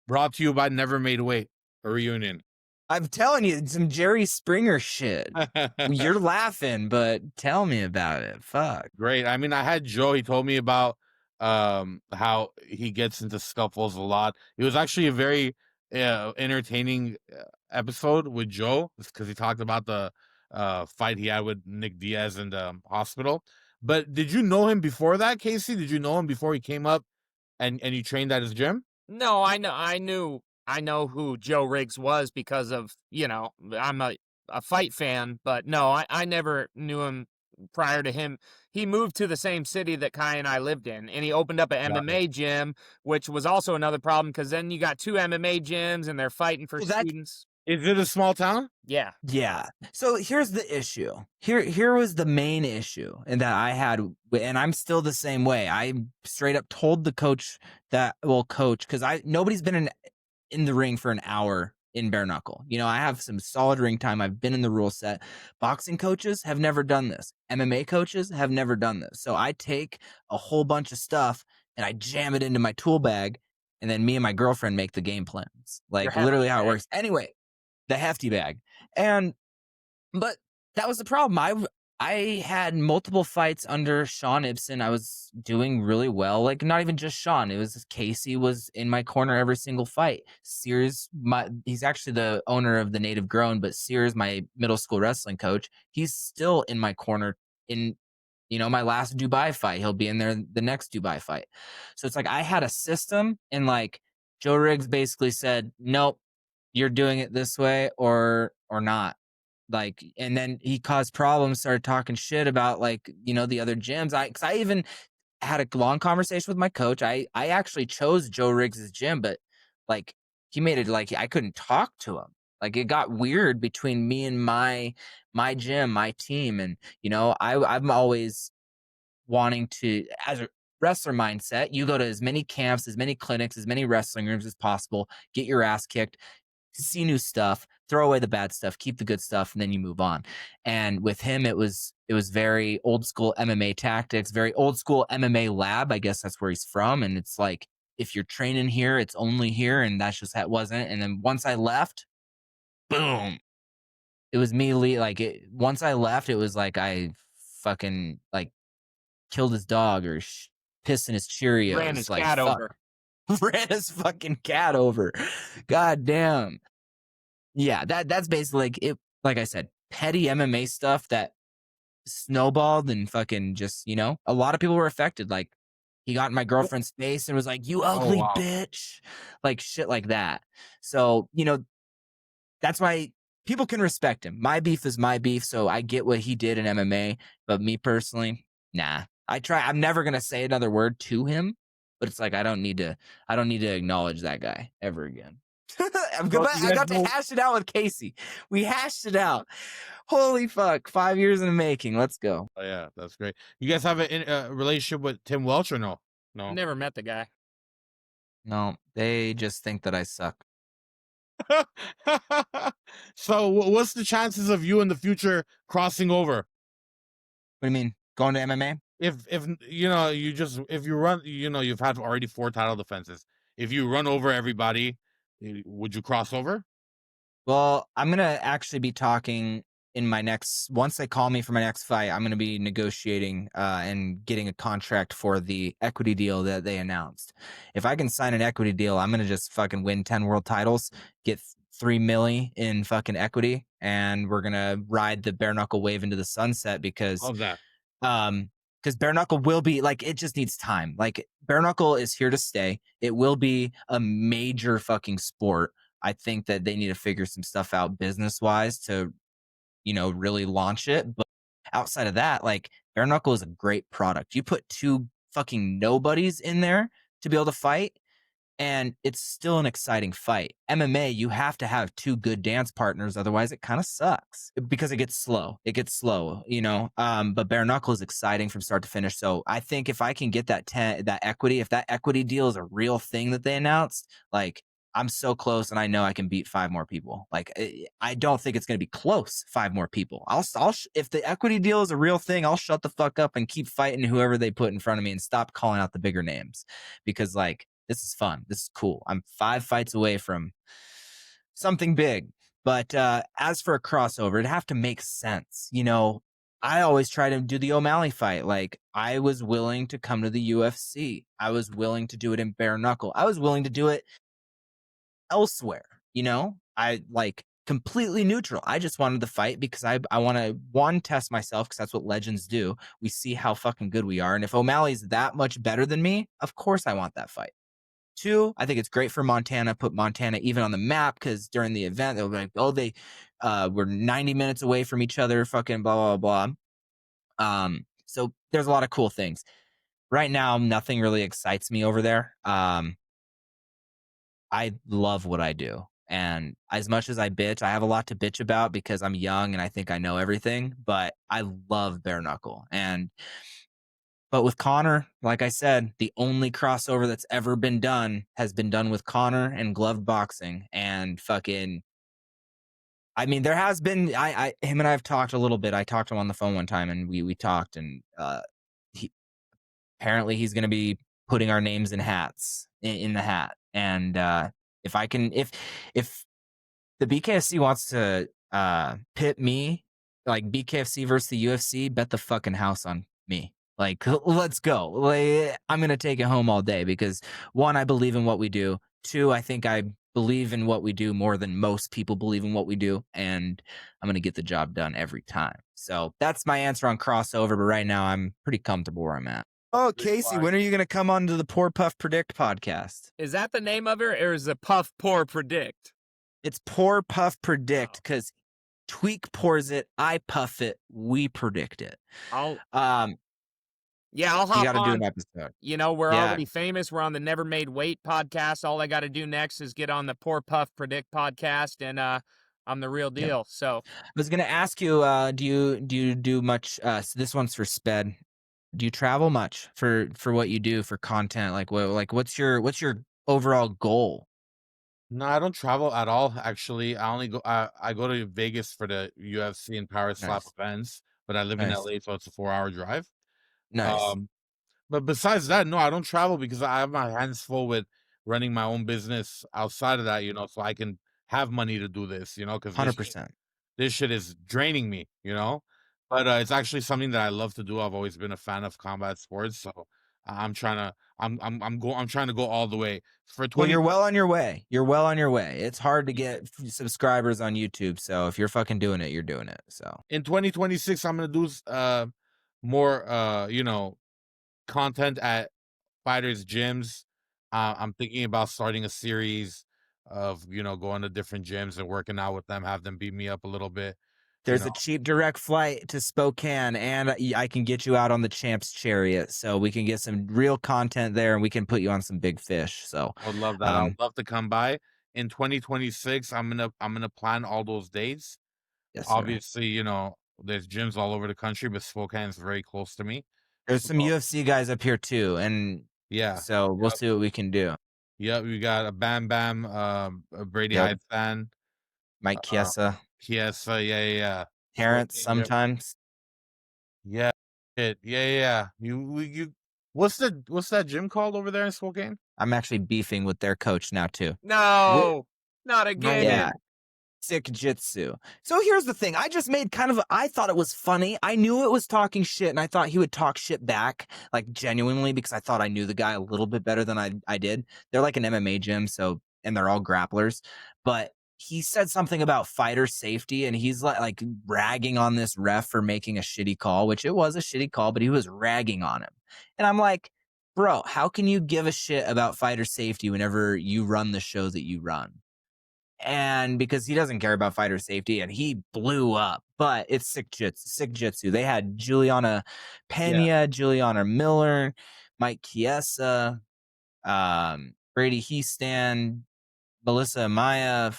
S4: Brought to you by Never Made Weight, a reunion.
S1: I'm telling you, some Jerry Springer shit. You're laughing, but tell me about it. Fuck.
S4: Great. I mean, I had Joe. He told me about how he gets into scuffles a lot. It was actually a very entertaining episode with Joe because he talked about the fight he had with Nick Diaz in the hospital. But did you know him before that, Casey? Did you know him before he came up and you trained at his gym?
S5: No, I know who Joe Riggs was because of, I'm a fight fan, but no, I never knew him prior to him. He moved to the same city that Kai and I lived in, and he opened up an MMA gym, which was also another problem because then you got 2 MMA gyms and they're fighting for students.
S4: Is it a small town?
S5: Yeah.
S1: Yeah. So here's the issue. Here was the main issue and that I had, and I'm still the same way. I straight up told the coach coach, because nobody's been in the ring for an hour in bare knuckle. I have some solid ring time. I've been in the rule set. Boxing coaches have never done this. MMA coaches have never done this. So I take a whole bunch of stuff and I jam it into my tool bag, and then me and my girlfriend make the game plans. Like literally how it works. Anyway, the hefty bag. But that was the problem. I had multiple fights under Sean Ibsen. I was doing really well. Like, not even just Sean. It was Casey was in my corner every single fight. Sears, he's actually the owner of the Native Grown, but Sears, my middle school wrestling coach, he's still in my corner in, my last Dubai fight. He'll be in there the next Dubai fight. So it's like I had a system, and like Joe Riggs basically said, nope, you're doing it this way or not. Like, and then he caused problems, started talking shit about like, the other gyms. Cause I even had a long conversation with my coach. I actually chose Joe Riggs's gym, but like he made it like I couldn't talk to him. Like it got weird between me and my gym, my team. And, you know, I'm always wanting to, as a wrestler mindset, you go to as many camps, as many clinics, as many wrestling rooms as possible, get your ass kicked, see new stuff, throw away the bad stuff, keep the good stuff, and then you move on. And with him, it was very old school MMA tactics, very old school MMA lab. I guess that's where he's from. And it's like, if you're training here, it's only here, and that's just how it wasn't. And then once I left, boom, it was me. Once I left, it was like I fucking like killed his dog or pissed in his Cheerios.
S5: Ran his
S1: like
S5: cat
S1: fuck.
S5: over.
S1: Ran his fucking cat over. God damn. Yeah, that's basically like it. Like I said, petty MMA stuff that snowballed and fucking just, you know, a lot of people were affected. Like he got in my girlfriend's face and was like, "You ugly
S5: wow.
S1: bitch," like shit like that. So, you know, that's why people can respect him. My beef is my beef, so I get what he did in MMA, but me personally, nah. I'm never gonna say another word to him, but it's like I don't need to acknowledge that guy ever again. I got to hash it out with Casey. We hashed it out. Holy fuck, 5 years in the making. Let's go.
S4: Oh yeah, that's great. You guys have a relationship with Tim Welch or no? No.
S5: Never met the guy.
S1: No, they just think that I suck.
S4: So what's the chances of you in the future crossing over?
S1: What do you mean? Going to MMA?
S4: If you know, if you run, you know, you've had already 4 title defenses. If you run over everybody, would you cross over?
S1: Well, I'm going to actually be talking in once they call me for my next fight, I'm going to be negotiating and getting a contract for the equity deal that they announced. If I can sign an equity deal, I'm going to just fucking win 10 world titles, get $3 million in fucking equity, and we're going to ride the bare knuckle wave into the sunset because
S4: Love that.
S1: Because bare knuckle will be like, it just needs time. Like bare knuckle is here to stay. It will be a major fucking sport. I think that they need to figure some stuff out business wise to, you know, really launch it. But outside of that, like bare knuckle is a great product. You put 2 fucking nobodies in there to be able to fight, and it's still an exciting fight. MMA, you have to have 2 good dance partners, otherwise it kind of sucks because it gets slow. It gets slow, you know. But bare knuckle is exciting from start to finish. So I think if I can get that equity, if that equity deal is a real thing that they announced, like I'm so close, and I know I can beat 5 more people. Like I don't think it's going to be close. 5 more people. If the equity deal is a real thing, I'll shut the fuck up and keep fighting whoever they put in front of me and stop calling out the bigger names, because like, this is fun. This is cool. I'm 5 fights away from something big. But as for a crossover, it'd have to make sense. You know, I always try to do the O'Malley fight. Like, I was willing to come to the UFC. I was willing to do it in bare knuckle. I was willing to do it elsewhere. You know, I like completely neutral. I just wanted the fight because I want to, test myself, because that's what legends do. We see how fucking good we are. And if O'Malley's that much better than me, of course I want that fight. 2, I think it's great for Montana, put Montana even on the map, because during the event, they'll be like, oh, they were 90 minutes away from each other, fucking blah, blah, blah. So there's a lot of cool things. Right now, nothing really excites me over there. I love what I do. And as much as I bitch, I have a lot to bitch about because I'm young and I think I know everything, but I love bare knuckle. But with Connor, like I said, the only crossover that's ever been done has been done with Connor and gloved boxing. And fucking, I mean, there has been, him and I have talked a little bit. I talked to him on the phone one time, and we talked, and apparently he's going to be putting our names in hats, in the hat. And if the BKFC wants to pit me, like BKFC versus the UFC, bet the fucking house on me. Like, let's go. Like, I'm going to take it home all day because 1, I believe in what we do. 2, I think I believe in what we do more than most people believe in what we do. And I'm going to get the job done every time. So that's my answer on crossover. But right now I'm pretty comfortable where I'm at. Oh, Casey, when are you going to come on to the Pour Puff Predict podcast?
S5: Is that the name of it, or is it Puff Pour Predict?
S1: It's Pour Puff Predict because Tweak pours it, I puff it, we predict it.
S5: Yeah, I'll hop on.
S1: You got to do an episode.
S5: You know, we're already famous. We're on the Never Made Weight podcast. All I got to do next is get on the Pour Puff Predict podcast, and I'm the real
S1: Yep.
S5: deal. So
S1: I was gonna ask you, do you do much? So this one's for Sped. Do you travel much for what you do for content? What's your overall goal?
S4: No, I don't travel at all. Actually, I only go. I go to Vegas for the UFC and Power Slap
S1: Nice,
S4: events, but I live in
S1: nice,
S4: LA, so it's a 4-hour drive.
S1: nice.
S4: Um, but besides that, no, I don't travel because I have my hands full with running my own business outside of that. So I can have money to do this. Because
S1: 100%.
S4: this shit is draining me. But it's actually something that I love to do. I've always been a fan of combat sports, so I'm trying to. I'm trying to go all the way for
S1: Well,
S4: 20.
S1: you're well on your way. You're well on your way. It's hard to get subscribers on YouTube, so if you're fucking doing it, you're doing it. So
S4: In 2026, I'm gonna do more content at fighters gyms. I'm thinking about starting a series of going to different gyms and working out with them, have them beat me up a little bit. you
S1: there's
S4: know
S1: a cheap direct flight to Spokane, and I can get you out on the Champs Chariot, so we can get some real content there, and we can put you on some big fish. So,
S4: I would love that. I would
S1: um,
S4: love to come by in 2026. I'm gonna plan all those dates.
S1: yes, sir.
S4: Obviously, there's gyms all over the country, but Spokane's very close to me.
S1: There's
S4: So
S1: some UFC guys up here too, and
S4: yeah.
S1: so we'll
S4: Yep.
S1: see what we can do.
S4: Yep, we got a Bam Bam, a Brady
S1: Yep,
S4: Heitzman,
S1: Mike
S4: uh,
S1: Chiesa,
S4: Chiesa, yeah.
S1: Terrence
S4: Spokane, yep.
S1: sometimes.
S4: Yeah, yeah. You what's that gym called over there in Spokane?
S1: I'm actually beefing with their coach now too.
S5: no, not
S4: No
S5: again.
S1: Yeah,
S4: way.
S1: sick jitsu. So here's the thing. I just made I thought it was funny. I knew it was talking shit, and I thought he would talk shit back, like genuinely, because I thought I knew the guy a little bit better than I did. They're like an MMA gym, and they're all grapplers. But he said something about fighter safety, and he's like ragging on this ref for making a shitty call, which it was a shitty call, but he was ragging on him. And I'm like, bro, how can you give a shit about fighter safety whenever you run the show that you run? And because he doesn't care about fighter safety, and he blew up. But it's sick jitsu. They had Juliana
S4: Yeah,
S1: Pena, Juliana Miller, Mike Chiesa, Brady Heastan, Melissa Maya,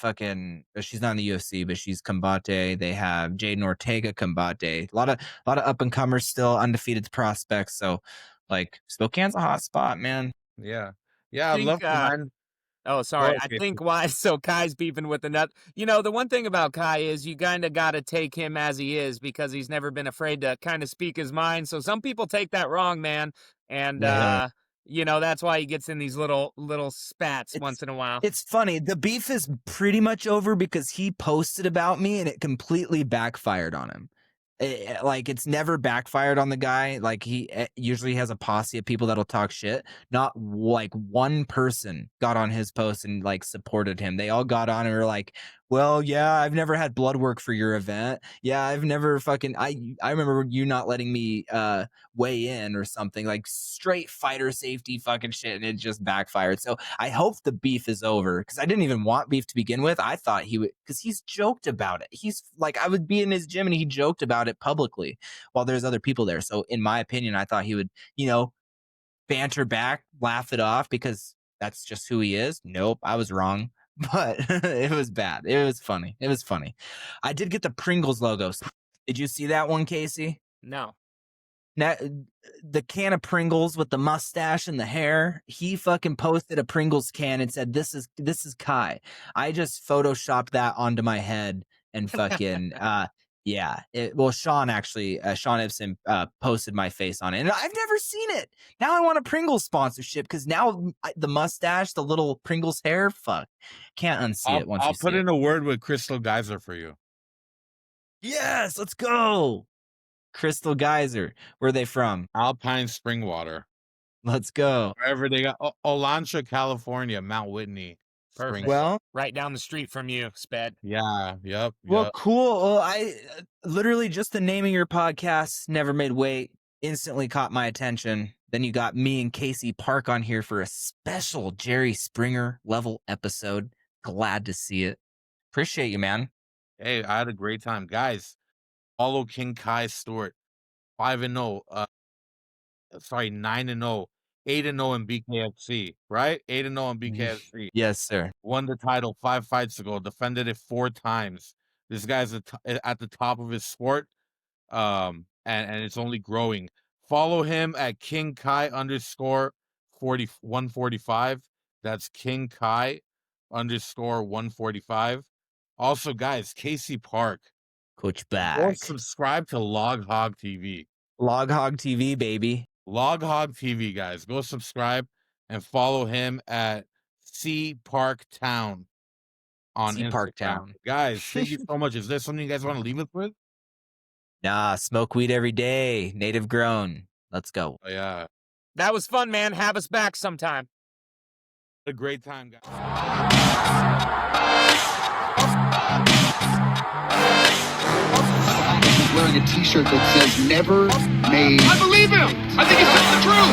S1: she's not in the UFC, but she's Combate. They have Jaden Ortega Combate. A lot of up and comers still, undefeated prospects. So like Spokane's a hot spot, man.
S4: yeah. Yeah,
S5: I
S4: I'd love
S5: think
S4: to, man.
S5: Oh,
S4: Go
S5: sorry.
S4: ahead,
S5: I
S4: Casey.
S5: think why so Kai's beefing with the nut. The one thing about Kai is you kind of got to take him as he is because he's never been afraid to kind of speak his mind. So some people take that wrong, man. And
S1: Yeah.
S5: that's why he gets in these little spats
S1: It's
S5: once in a while.
S1: it's funny. The beef is pretty much over because he posted about me and it completely backfired on him. Like it's never backfired on the guy. Like he usually has a posse of people that'll talk shit. Not like one person got on his post and like supported him. They all got on and were like, "Well, yeah, I've never had blood work for your event. Yeah, I've never fucking I remember you not letting me weigh in or something like straight fighter safety fucking shit, and it just backfired. So I hope the beef is over because I didn't even want beef to begin with. I thought he would because he's joked about it. He's like I would be in his gym and he joked about it publicly while there's other people there. So in my opinion, I thought he would banter back, laugh it off because that's just who he is. Nope, I was wrong. But it was bad. It was funny. It was funny. I did get the Pringles logos. Did you see that one, Casey?
S5: No.
S1: Now, the can of Pringles with the mustache and the hair. He fucking posted a Pringles can and said, "This is Kai." I just photoshopped that onto my head and fucking yeah. Sean actually, Sean Ibsen posted my face on it, and I've never seen it. Now I want a Pringles sponsorship because now the mustache, the little Pringles hair, fuck, can't unsee it once
S4: I'll
S1: you
S4: put
S1: see it.
S4: in a word with Crystal Geyser for you.
S1: Yes, let's go. Crystal Geyser. Where are they from?
S4: Alpine Spring Water.
S1: Let's go.
S4: Wherever they got Olancha, California, Mount Whitney. Spring.
S5: Perfect.
S1: Well,
S5: Right down the street from you, Sped.
S4: Yeah, yep.
S1: cool. Well, I literally just the naming your podcast Never Made Weight instantly caught my attention. Then you got me and Casey Park on here for a special Jerry Springer level episode. Glad to see it. Appreciate you, man.
S4: Hey, I had a great time. Guys, follow King Kai Stewart. 5-0. 9-0 8-0 in BKFC, right? 8-0 in BKFC.
S1: Yes, sir.
S4: Won the title 5 fights ago, defended it 4 times. This guy's at the top of his sport, and it's only growing. Follow him at King Kai _ 145. That's King Kai _ 145. Also, guys, Casey Park,
S1: Coach
S4: go
S1: back.
S4: subscribe to Log Hawg TV.
S1: Log Hawg TV, baby.
S4: Log Hawg TV, guys. Go subscribe and follow him at C Park Town on
S1: C
S4: Instagram.
S1: Park Town.
S4: Guys, thank you so much. Is there something you guys want to leave us with?
S1: Nah, smoke weed every day. Native grown. Let's go.
S4: Oh, yeah.
S5: That was fun, man. Have us back sometime.
S4: A great time, guys.
S2: Wearing a T-shirt that says "Never made."
S3: I believe him. I think he's telling the truth.